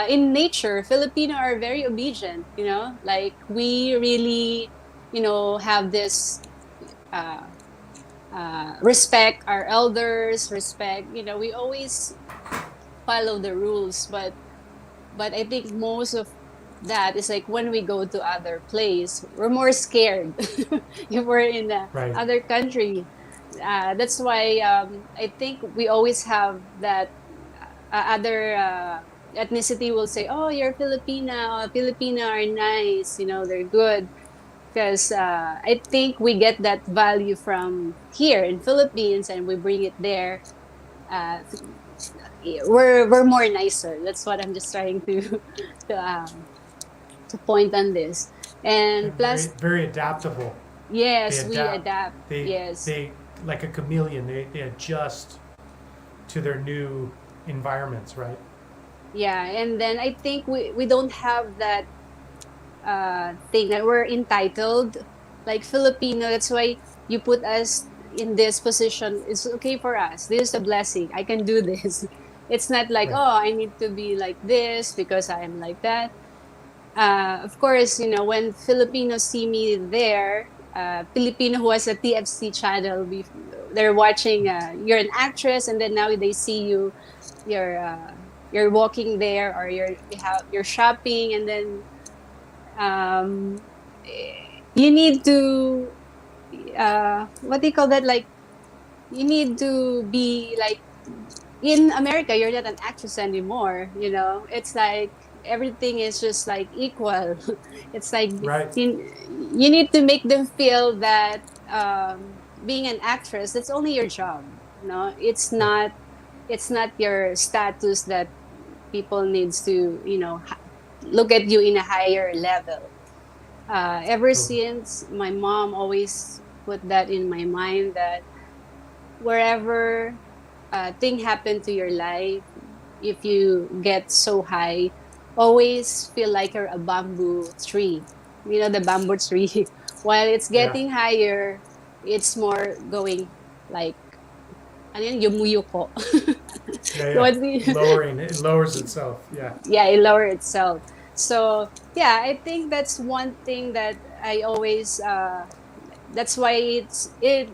in nature, Filipino are very obedient, we really, have this respect our elders, respect, we always follow the rules, but I think most of that is when we go to other place, we're more scared if we're in other country. That's why I think we always have that other ethnicity will say, oh, you're Filipina, Filipino are nice, they're good. Because I think we get that value from here in Philippines and we bring it there. We're more nicer. That's what I'm just trying to point on this. And plus, very adaptable. Yes, we adapt. They like a chameleon. They adjust to their new environments, right? Yeah, and then I think we don't have that thing that we're entitled like Filipino. That's why you put us in this position. It's okay for us. This is a blessing. I can do this. It's not like, Right. oh, I need to be like this because I am like that. Of course, you know, when Filipinos see me there, Filipino who has a TFC channel, they're watching, you're an actress, and then now they see you, you're walking there, or you're shopping, and then um, you need to, what do you call that? Like, you need to be like, in America, you're not an actress anymore. You know, it's like everything is just like equal. It's like Right. you need to make them feel that being an actress, that's only your job. No, it's not your status that people needs to, you know, look at you in a higher level. Ever since my mom always put that in my mind that wherever thing happen to your life, if you get so high, always feel like you're a bamboo tree. You know, the bamboo tree. While it's getting higher, it's more going like, ano yun, yumuyuko. Lowering. It lowers itself. Yeah. Yeah, it lowers itself. So yeah, I think that's one thing that I always. That's why it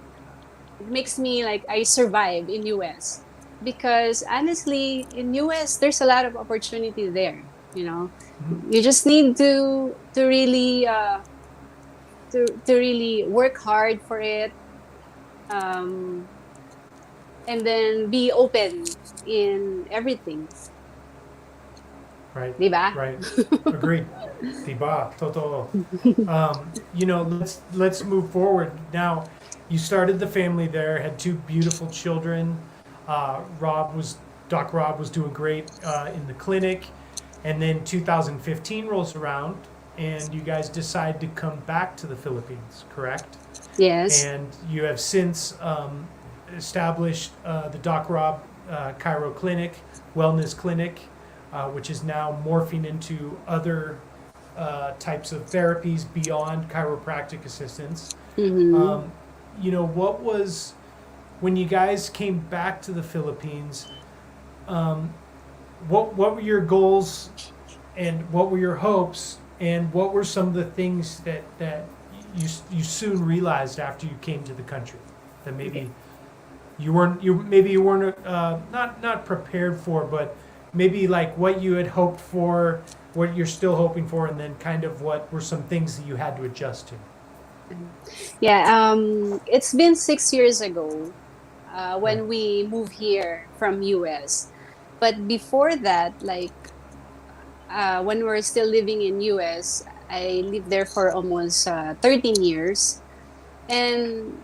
makes me like I survive in US, because honestly in US there's a lot of opportunity there. You know, you just need to really to really work hard for it, and then be open in everything. Right. Diba? Right. Agreed. Diba. Totoo. You know, let's move forward now. You started the family there, had two beautiful children. Doc Rob was doing great in the clinic, and then 2015 rolls around, and you guys decide to come back to the Philippines, correct? Yes. And you have since established the Doc Rob Chiro Clinic, Wellness Clinic, which is now morphing into other types of therapies beyond chiropractic assistance. Mm-hmm. You know, what was, when you guys came back to the Philippines, what were your goals and what were your hopes, and what were some of the things that you soon realized after you came to the country that maybe you weren't not prepared for, but maybe like what you had hoped for, what you're still hoping for, and then kind of what were some things that you had to adjust to? Yeah, it's been 6 years ago when we moved here from US. But before that, like when we were still living in US, I lived there for almost 13 years. And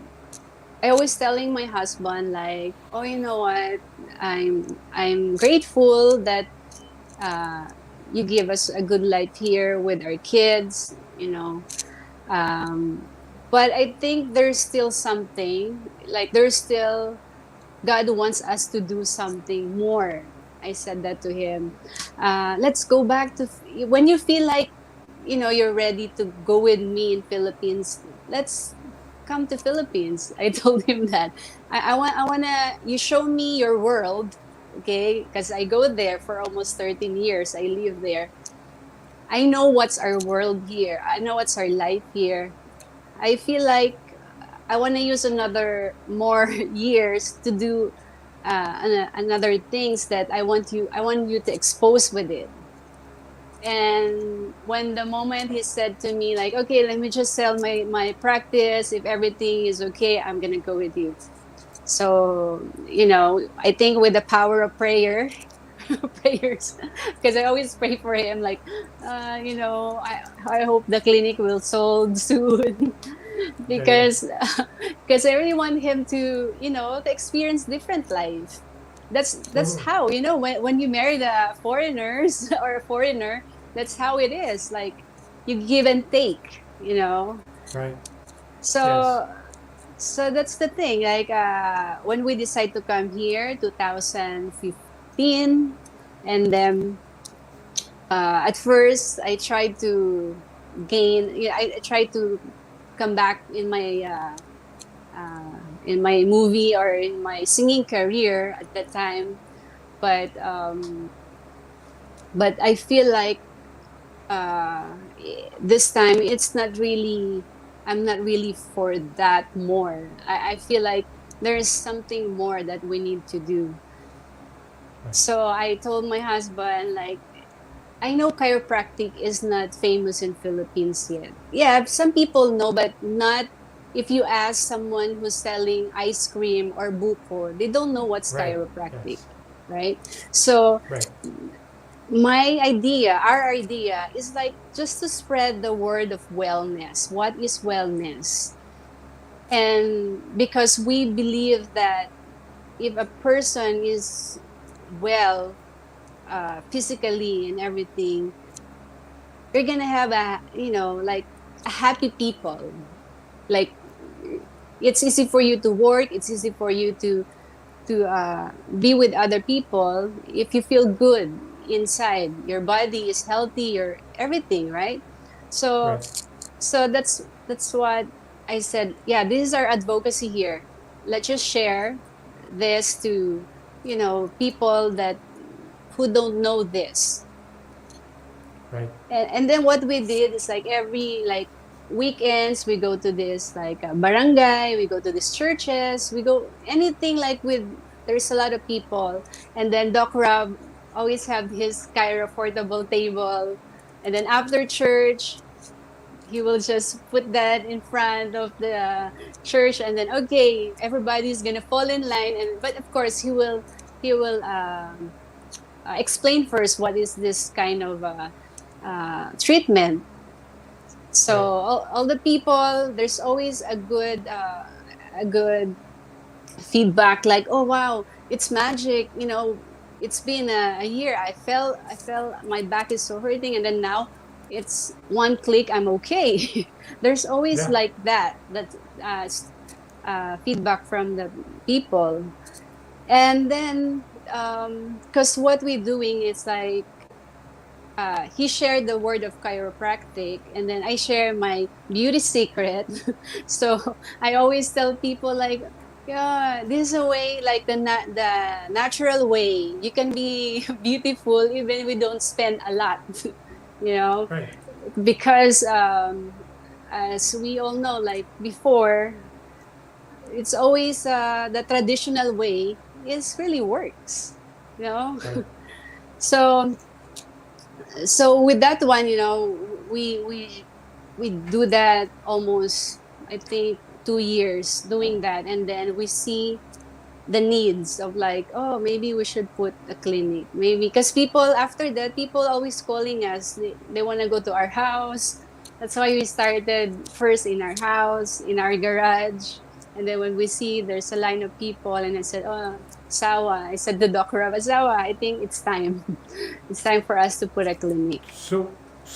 I always telling my husband like, oh, you know what? I'm grateful that you give us a good life here with our kids, you know. But I think there's still something, like there's still, God wants us to do something more. I said that to him. Let's go back to, when you feel like, you know, you're ready to go with me in Philippines, let's come to Philippines. I told him that. I wanna, you show me your world, okay? Because I go there for almost 13 years. I live there. I know what's our world here. I know what's our life here. I feel like I want to use another more years to do another things that I want you to expose with it. And when the moment he said to me like, okay, let me just sell my practice. If everything is okay, I'm going to go with you. So, you know, I think with the power of prayers, because I always pray for him, like, you know, I hope the clinic will sold soon. because I really want him to, you know, to experience different life. That's how, you know, when you marry the foreigners or a foreigner, that's how it is. Like, you give and take, you know. Right. So so that's the thing. Like when we decide to come here, 2015, And then at first I tried to I tried to come back in my movie or in my singing career at that time, but I feel like this time I'm not really for that more. I feel like there is something more that we need to do. So I told my husband, like, I know chiropractic is not famous in Philippines yet. Yeah, some people know, but not if you ask someone who's selling ice cream or buko, they don't know what's chiropractic, right? So our idea is like just to spread the word of wellness. What is wellness? And because we believe that if a person is well, physically and everything, you're gonna have a happy people. Like, it's easy for you to work. It's easy for you to be with other people if you feel good inside. Your body is healthy. Your everything, right? So that's what I said. Yeah, this is our advocacy here. Let's just share this to people who don't know this. Right. And then what we did is like every weekends we go to this barangay, we go to these churches, we go anything there's a lot of people, and then Doc Rob always have his Cairo portable table, and then after church he will just put that in front of the church, and then okay, everybody's gonna fall in line, but of course he will explain first what is this kind of treatment. So all the people, there's always a good feedback, like, oh wow, it's magic, it's been a year. I felt my back is so hurting, and then now it's one click, I'm okay. There's always like that feedback from the people. And then because what we're doing is like he shared the word of chiropractic, and then I share my beauty secret. So I always tell people like, yeah, this is a way, like the natural way. You can be beautiful even we don't spend a lot, Right. Because as we all know, like before, it's always the traditional way is really works, Right. So with that one, we do that almost, I think, 2 years doing that, and then we see the needs of like, oh, maybe we should put a clinic, maybe, because after that people always calling us, they want to go to our house. That's why we started first in our house, in our garage, and then when we see there's a line of people, and I said, oh, Sawa, I said to Dr. Sawa, I think it's time. It's time for us to put a clinic. So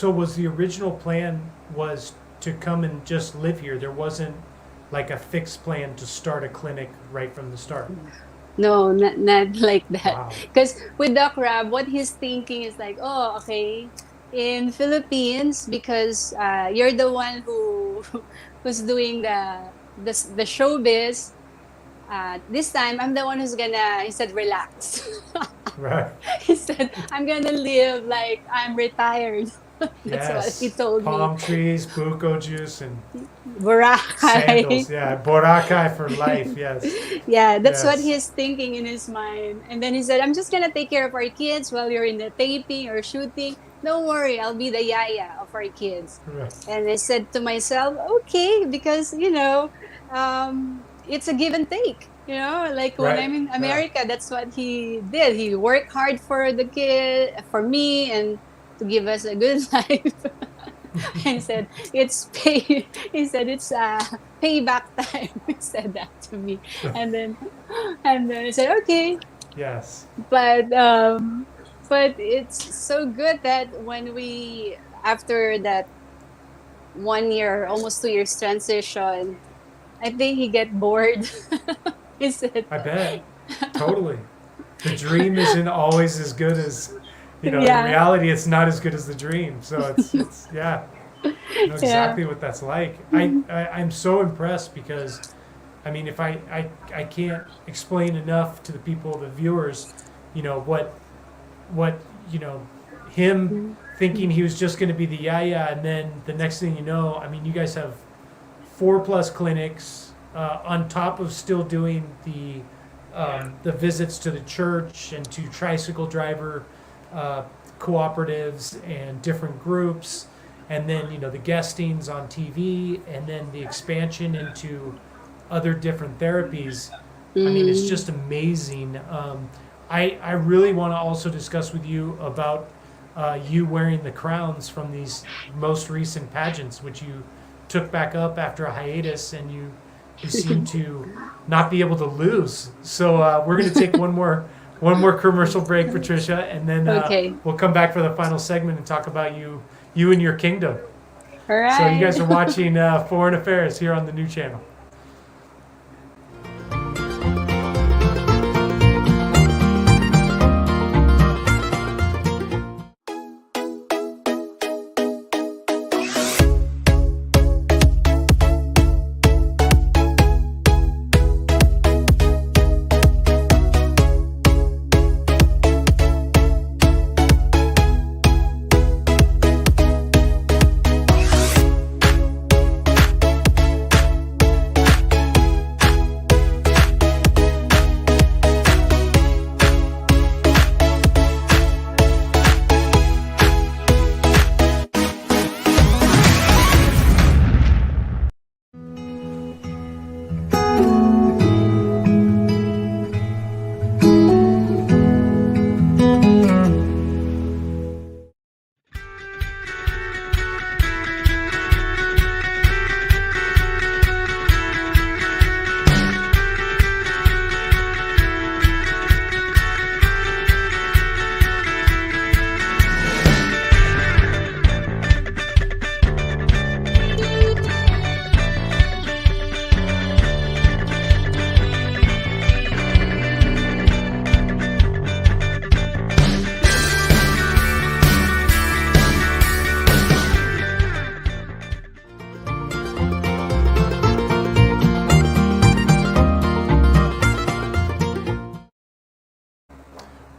was the original plan was to come and just live here? There wasn't like a fixed plan to start a clinic right from the start? No, not like that. Wow. Because with Doc Rab, what he's thinking is like, oh, okay, in Philippines, because you're the one who's doing the showbiz. This time, I'm the one who's gonna, he said, relax. Right. He said, I'm gonna live like I'm retired. That's what he told Palm me. trees, buko juice, and Boracay. sandals. Yeah, Boracay for life. Yes. Yeah, that's what Yes. he's thinking in his mind. And then he said, I'm just gonna take care of our kids while you're in the taping or shooting. Don't worry, I'll be the yaya of our kids. Right. And I said to myself, okay, because it's a give and take. Like when Right. I'm in America, that's what he did. He worked hard for the kid, for me, and to give us a good life. He said it's payback time. He said that to me, and then I said okay. Yes. But it's so good that when we, after that 1 year, almost 2 years transition, I think he get bored. He said, I bet. Totally. the dream isn't always as good as, in reality, it's not as good as the dream. So it's yeah, I know exactly what that's like. I'm so impressed because, I mean, if I can't explain enough to the people, the viewers, what him thinking he was just going to be the yaya, and then the next thing you know, I mean, you guys have 4+ clinics on top of still doing the visits to the church and to tricycle driver cooperatives and different groups, and then the guestings on TV, and then the expansion into other different therapies. I mean, it's just amazing. I really want to also discuss with you about you wearing the crowns from these most recent pageants, which you took back up after a hiatus, and you seem to not be able to lose. So we're going to take one more commercial break, Patricia, and then we'll come back for the final segment and talk about you and your kingdom. All right. So you guys are watching Foreign Affairs here on the new channel.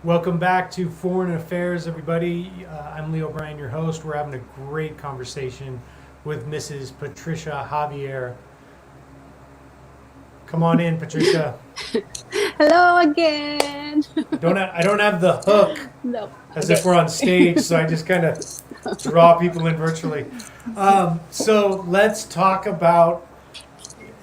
Welcome back to Foreign Affairs, everybody. I'm Leo Bryan, your host. We're having a great conversation with Mrs. Patricia Javier. Come on in, Patricia. Hello again. I don't have the hook. No. As if we're on stage, so I just kind of draw people in virtually. So let's talk about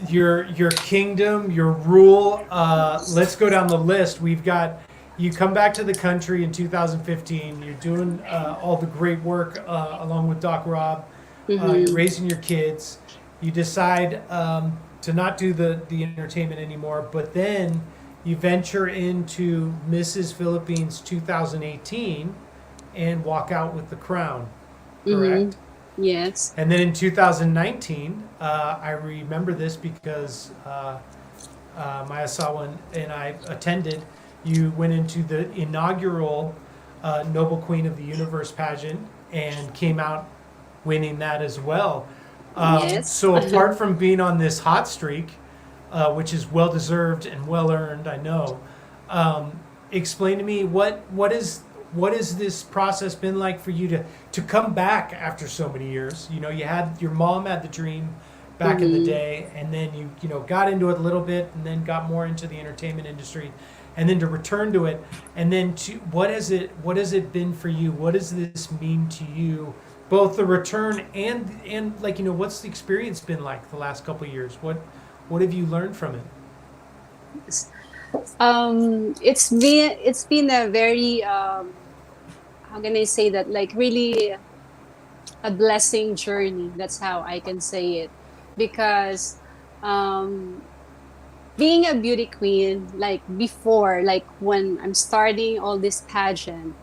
your kingdom, your rule. Let's go down the list. We've got, you come back to the country in 2015. You're doing all the great work along with Doc Rob. You're raising your kids. You decide to not do the entertainment anymore, but then you venture into Mrs. Philippines 2018 and walk out with the crown, correct? Yes. And then in 2019, I remember this because Maya Sawan and I attended. You went into the inaugural Noble Queen of the Universe pageant and came out winning that as well. Yes. So apart from being on this hot streak, which is well-deserved and well-earned, I know, explain to me what is this process been like for you to come back after so many years? You know, your mom had the dream back in the day, and then you got into it a little bit, and then got more into the entertainment industry, and then to return to it, and then what has it been for you? What does this mean to you? Both the return and like, what's the experience been like the last couple of years? What have you learned from it? It's been a very how can I say that, like, really a blessing journey. That's how I can say it, because being a beauty queen, like before, like when I'm starting all this pageant,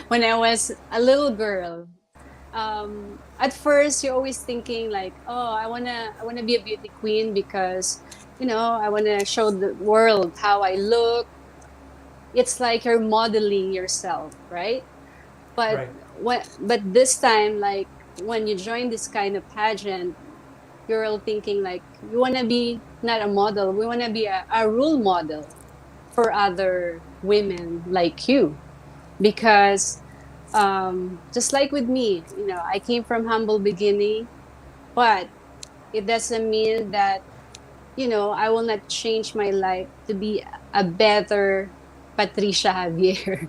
when I was a little girl. At first you're always thinking like, oh, I wanna be a beauty queen because I wanna show the world how I look, it's like you're modeling yourself, right? But Right. but this time, like when you join this kind of pageant, you're all thinking like you want to be not a model, we want to be a role model for other women like you, because just like with me, you know, I came from humble beginning, but it doesn't mean that, you know, I will not change my life to be a better Patricia Javier.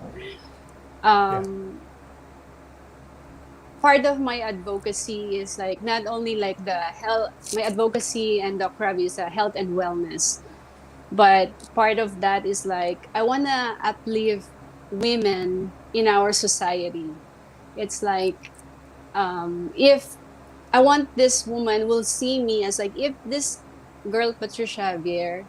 Part of my advocacy is like not only like the health, my advocacy and the crab is health and wellness, but part of that is like I want to uplift women in our society. It's like if I want this woman will see me as like if this girl Patricia Javier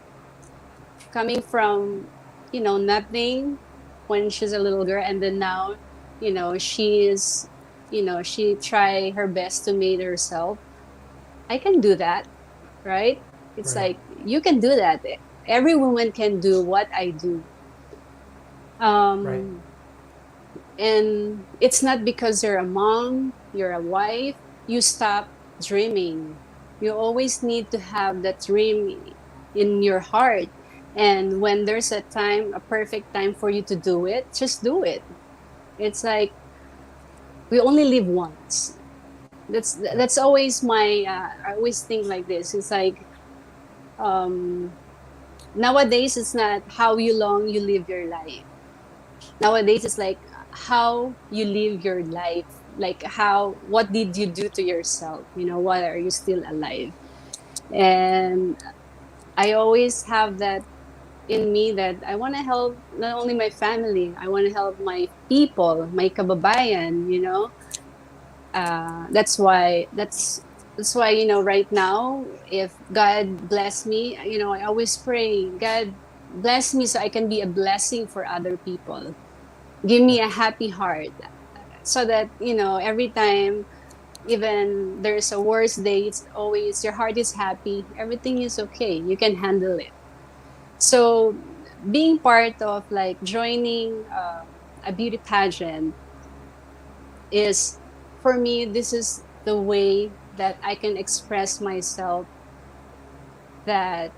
coming from, you know, nothing when she's a little girl, and then now, you know, she's, you know, she try her best to make herself. I can do that, right? It's like you can do that. Every woman can do what I do. Right. And it's not because you're a mom, you're a wife, you stop dreaming. You always need to have that dream in your heart. And when there's a time, a perfect time for you to do it, just do it. It's like we only live once. That's always my. I always think like this. It's like nowadays it's not how long you live your life. Nowadays it's like how you live your life. Like what did you do to yourself? You know, why are you still alive? And I always have that in me that I want to help not only my family, I want to help my people, my kababayan, you know. That's why, you know, right now, if God bless me, you know, I always pray, God bless me so I can be a blessing for other people. Give me a happy heart so that, you know, every time, even there's a worse day, it's always your heart is happy, everything is okay, you can handle it. So being part of like joining a beauty pageant is, for me, this is the way that I can express myself, that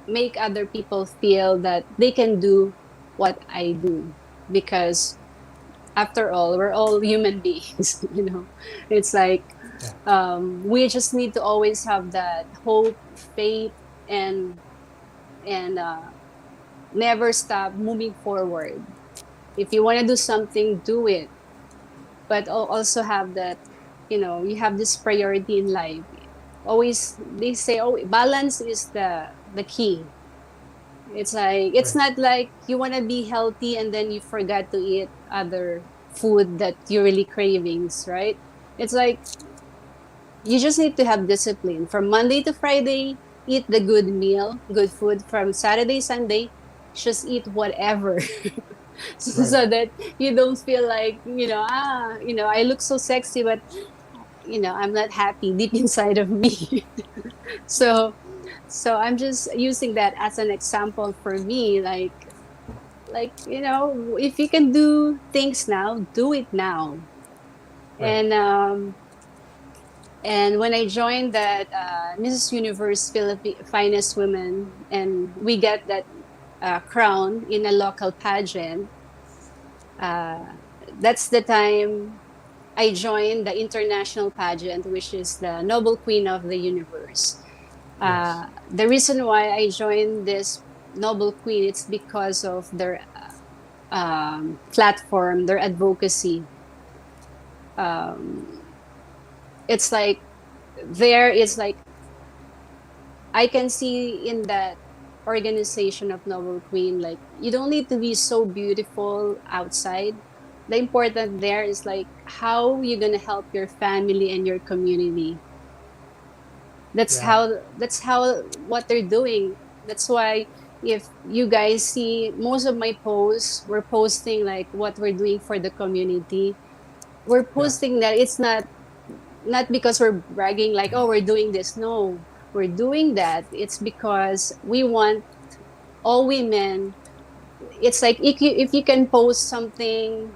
make other people feel that they can do what I do, because after all, we're all human beings. You know, it's like we just need to always have that hope, faith, and never stop moving forward. If you want to do something, do it, but also have that, you know, you have this priority in life. Always they say, oh, balance is the key. It's like it's not like you want to be healthy and then you forgot to eat other food that you really cravings, right? It's like you just need to have discipline. From Monday to Friday, eat the good meal, good food. From Saturday, Sunday, just eat whatever. So that you don't feel like, you know, I look so sexy, but, you know, I'm not happy deep inside of me. So I'm just using that as an example for me, like, you know, if you can do things now, do it now. Right. And when I joined that Mrs. Universe Finest Women, and we get that crown in a local pageant, that's the time I joined the international pageant, which is the Noble Queen of the Universe. The reason why I joined this Noble Queen, it's because of their platform, their advocacy. It's like I can see in that organization of Noble Queen, like, you don't need to be so beautiful outside. The important there is like how you're gonna help your family and your community. That's how what they're doing. That's why if you guys see most of my posts, we're posting like what we're doing for the community. We're posting that it's not because we're bragging like, oh, we're doing this. No, we're doing that. It's because we want all women it's like if you can post something,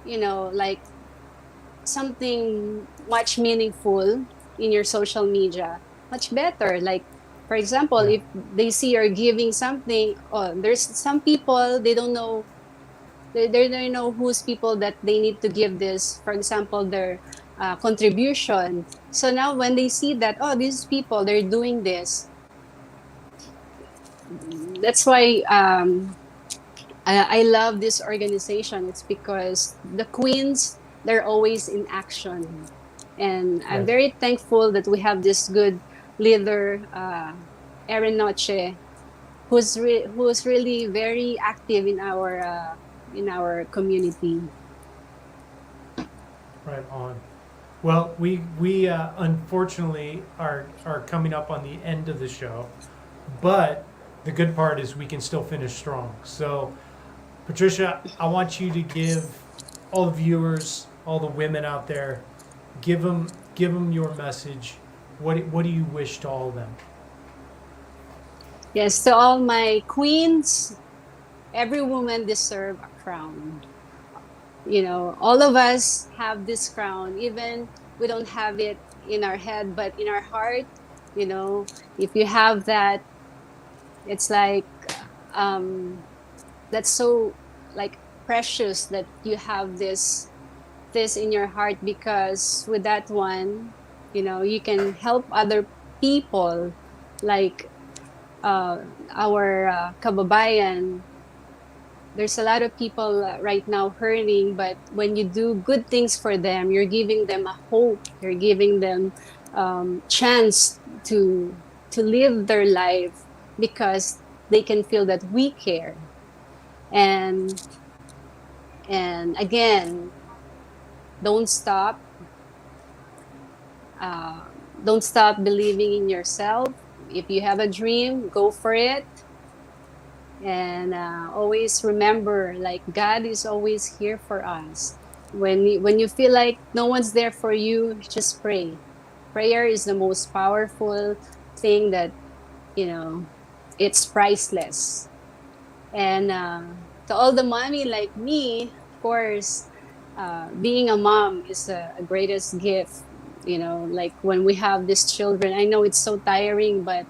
like something much meaningful in your social media, much better. Like, for example, if they see you're giving something, there's some people, they don't know, they don't know whose people that they need to give this, for example, their contribution. So now when they see that, these people, they're doing this, that's why I love this organization. It's because the queens, they're always in action. And I'm very thankful that we have this good leader, Erin Noche, who's really very active in our community. Right on. Well, we unfortunately are coming up on the end of the show, but the good part is we can still finish strong. So, Patricia, I want you to give all the viewers, all the women out there, give them your message. What do you wish to all of them? Yes, to all my queens, every woman deserves a crown. All of us have this crown, even we don't have it in our head, but in our heart, if you have that, it's like, that's so like precious that you have this in your heart, because with that one, you can help other people, like our kababayan. There's a lot of people right now hurting, but when you do good things for them, you're giving them a hope. You're giving them chance to live their life, because they can feel that we care. And again, don't stop. Don't stop believing in yourself. If you have a dream, go for it. And always remember, like, God is always here for us. When you feel like no one's there for you, just pray. Prayer is the most powerful thing that, it's priceless. And to all the mommy like me, of course, being a mom is a greatest gift. Like when we have these children, I know it's so tiring, but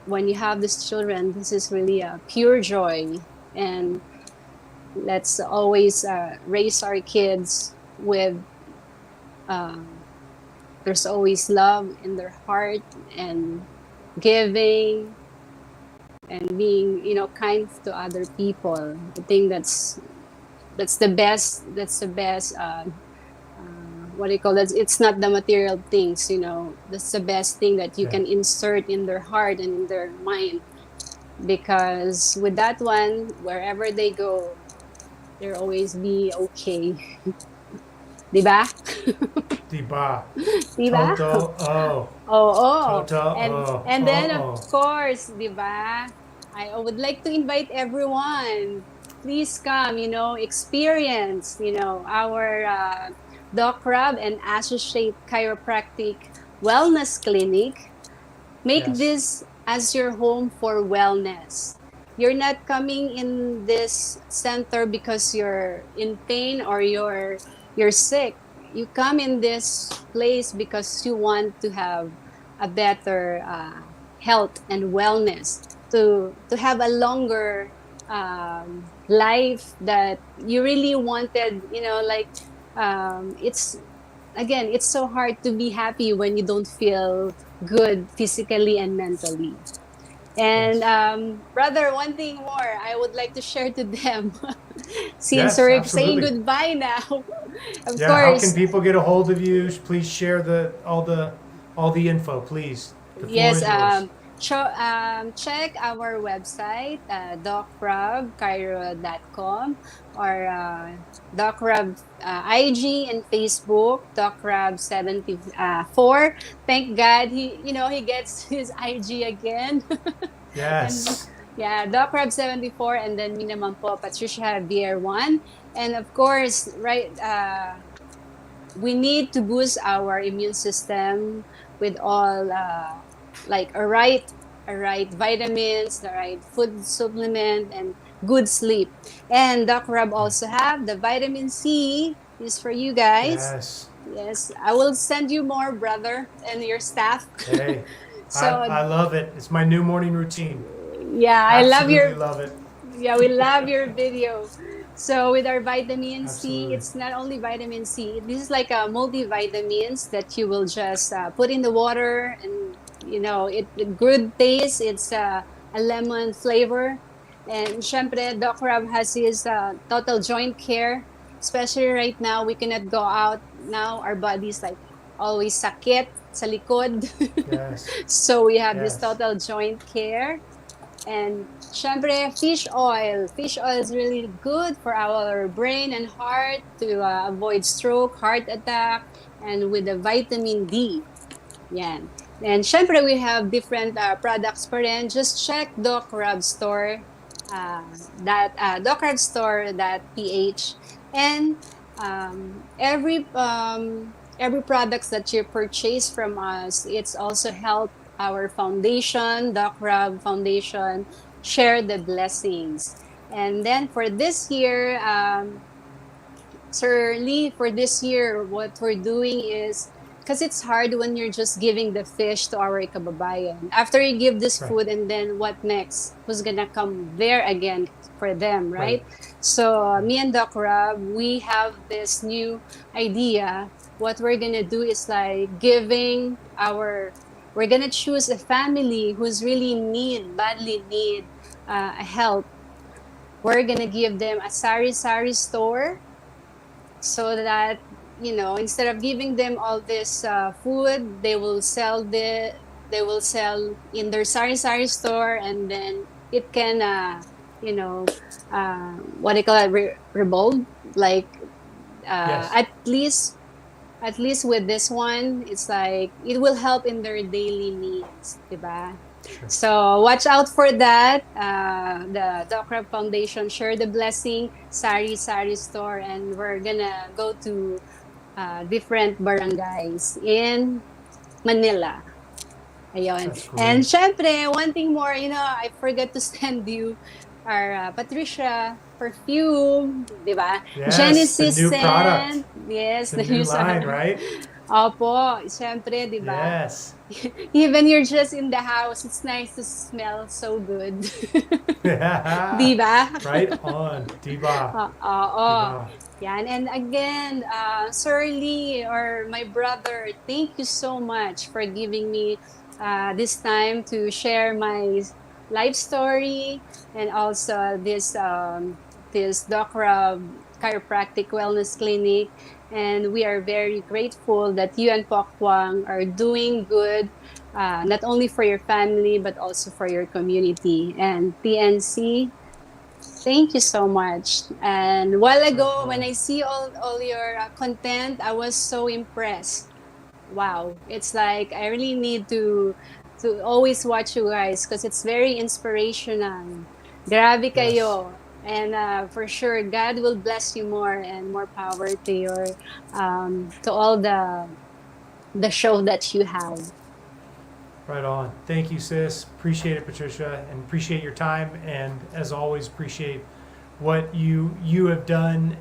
when you have these children, this is really a pure joy. And let's always raise our kids with there's always love in their heart, and giving, and being kind to other people. I think that's the best. What do you call that? It's not the material things, that's the best thing that you can insert in their heart and in their mind, because with that one, wherever they go, they'll always be okay. Diba? Diba. Diba? Toto, Toto, and then oh. Of course, diba? I would like to invite everyone. Please come, experience, our Doc Rob and Associate Chiropractic Wellness Clinic. Make this as your home for wellness. You're not coming in this center because you're in pain or you're sick. You come in this place because you want to have a better health and wellness, to have a longer life that you really wanted. It's so hard to be happy when you don't feel good physically and mentally. And brother, one thing more I would like to share to them, since we're saying goodbye now. Of course. How can people get a hold of you? Please share all the info, please. The floor is yours. Check our website, docrabcairo.com, or docrab IG and Facebook, docrab74. Thank God he gets his IG again. Yes. docrab74, and then me naman po, Patricia Javier 1. And of course, we need to boost our immune system with all like a right right vitamins, the right food supplement, and good sleep. And Doc Rob also have the vitamin C. Is for you guys. Yes. Yes, I will send you more, brother, and your staff. Hey, So I love it. It's my new morning routine. yeah, I Absolutely love it. Yeah, we love your video. So with our vitamin C, Absolutely. it's not only vitamin C. This is like a multivitamins that you will just put in the water, and it good taste. It's a lemon flavor, and syempre Doc Rob has his total joint care. Especially right now, we cannot go out now. Our body's like always sakit sa likod. Yes. So we have this Yes. total joint care. And syempre, fish oil. Fish oil is really good for our brain and heart to avoid stroke, heart attack, and with the vitamin D. Yan. And syempre, we have different products pa rin. Just check Doc Rob Store, docrobstore.ph. And every products that you purchase from us, it's also help our foundation, Doc Rob Foundation, share the blessings. And then for this year, Sir Lee, for this year, what we're doing is, because it's hard when you're just giving the fish to our kababayan. After you give this food, and then what next? Who's gonna come there again for them, right? So me and Doc Rob, we have this new idea. What we're gonna do is like we're gonna choose a family who's really badly need help. We're gonna give them a sari-sari store, so that instead of giving them all this food, they will sell in their sari-sari store, and then it can what do you call it, revolve, like Yes. at least with this one, it's like it will help in their daily needs, diba? Sure. So watch out for that. The Doc Rob Foundation, Share the Blessing, Sari Store, and we're gonna go to different barangays in Manila. Ayun. That's great. And syempre, one thing more, I forgot to send you our Patricia perfume, di ba? Yes, Genesis the new product. scent. Yes, The new line, right? Opo, syempre, di ba? Yes. Even you're just in the house, it's nice to smell so good. Di ba? Right on. Diba. Oo. Diba. Yan. And again, Sir Lee, or my brother, thank you so much for giving me this time to share my life story, and also this Doc Rob Chiropractic Wellness Clinic. And we are very grateful that you and Pokwang are doing good, not only for your family, but also for your community. And PNC, thank you so much. And a while ago, when I see all your content, I was so impressed. Wow, it's like I really need to always watch you guys, because it's very inspirational. Grabe kayo. And for sure, God will bless you more, and more power to your to all the show that you have. Right on. Thank you, sis. Appreciate it, Patricia, and appreciate your time. And as always, appreciate what you have done,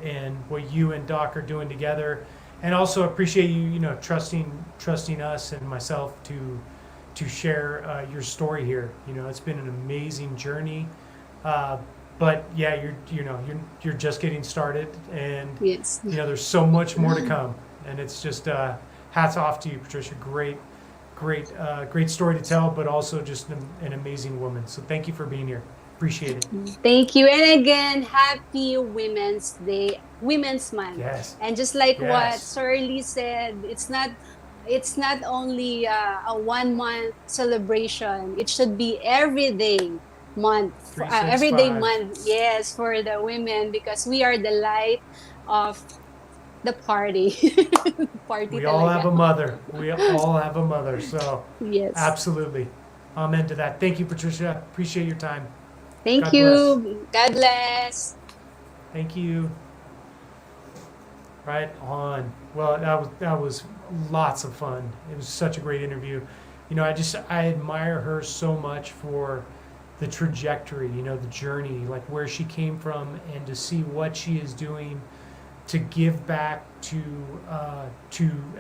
and what you and Doc are doing together. And also appreciate you, trusting us and myself to share your story here. It's been an amazing journey. But yeah, you're just getting started, and Yes. there's so much more to come. And it's just hats off to you, Patricia. Great story to tell, but also just an amazing woman. So thank you for being here. Appreciate it. Thank you. And again, happy Women's Day, Women's Month. Yes. And just like Yes. what Sir Lee said, it's not only a 1 month celebration. It should be every day month, every day 365. month. Yes, for the women, because we are the light of the party. Party We all talaga. have a mother. We all have a mother. So Yes. absolutely. Amen to that. Thank you, Patricia. Appreciate your time. Thank God you. God bless. Thank you. Right on. Well, that was lots of fun. It was such a great interview. I admire her so much for the trajectory, the journey, like where she came from, and to see what she is doing to give back, to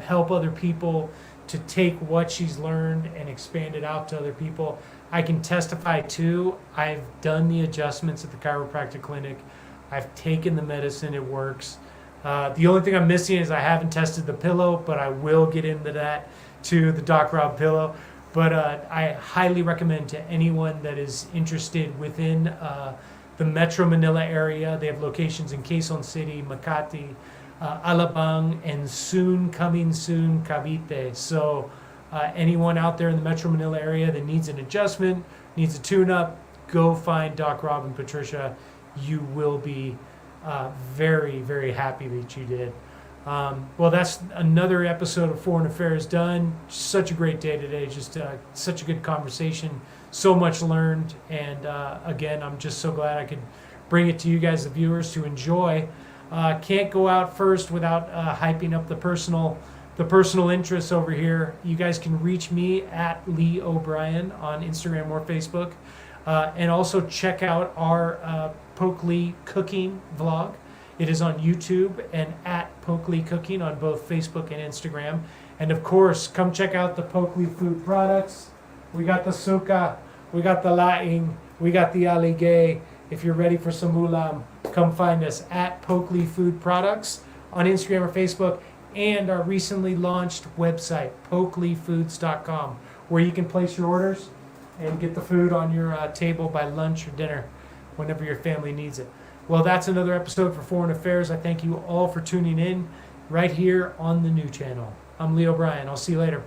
help other people, to take what she's learned and expand it out to other people. I can testify too. I've done the adjustments at the chiropractic clinic. I've taken the medicine. It works. The only thing I'm missing is I haven't tested the pillow, but I will get into that too, the Doc Rob pillow. But I highly recommend to anyone that is interested within the Metro Manila area. They have locations in Quezon City, Makati, Alabang, and coming soon, Cavite. So anyone out there in the Metro Manila area that needs an adjustment, needs a tune-up, go find Doc Rob and Patricia. You will be very, very happy that you did. Well, that's another episode of Foreign Affairs done. Such a great day today. Just such a good conversation. So much learned. And again, I'm just so glad I could bring it to you guys, the viewers, to enjoy. Can't go out first without hyping up the personal interests over here. You guys can reach me at Lee O'Brien on Instagram or Facebook. And also check out our Poke Lee cooking vlog. It is on YouTube and at Poke Lee Cooking on both Facebook and Instagram. And of course, come check out the Poke Lee food products. We got the suka, we got the laing, we got the aligay. If you're ready for some ulam, come find us at Poke Lee Food Products on Instagram or Facebook, and our recently launched website, pokeleefoods.com, where you can place your orders and get the food on your table by lunch or dinner whenever your family needs it. Well, that's another episode for Foreign Affairs. I thank you all for tuning in right here on the new channel. I'm Lee O'Brien. I'll see you later.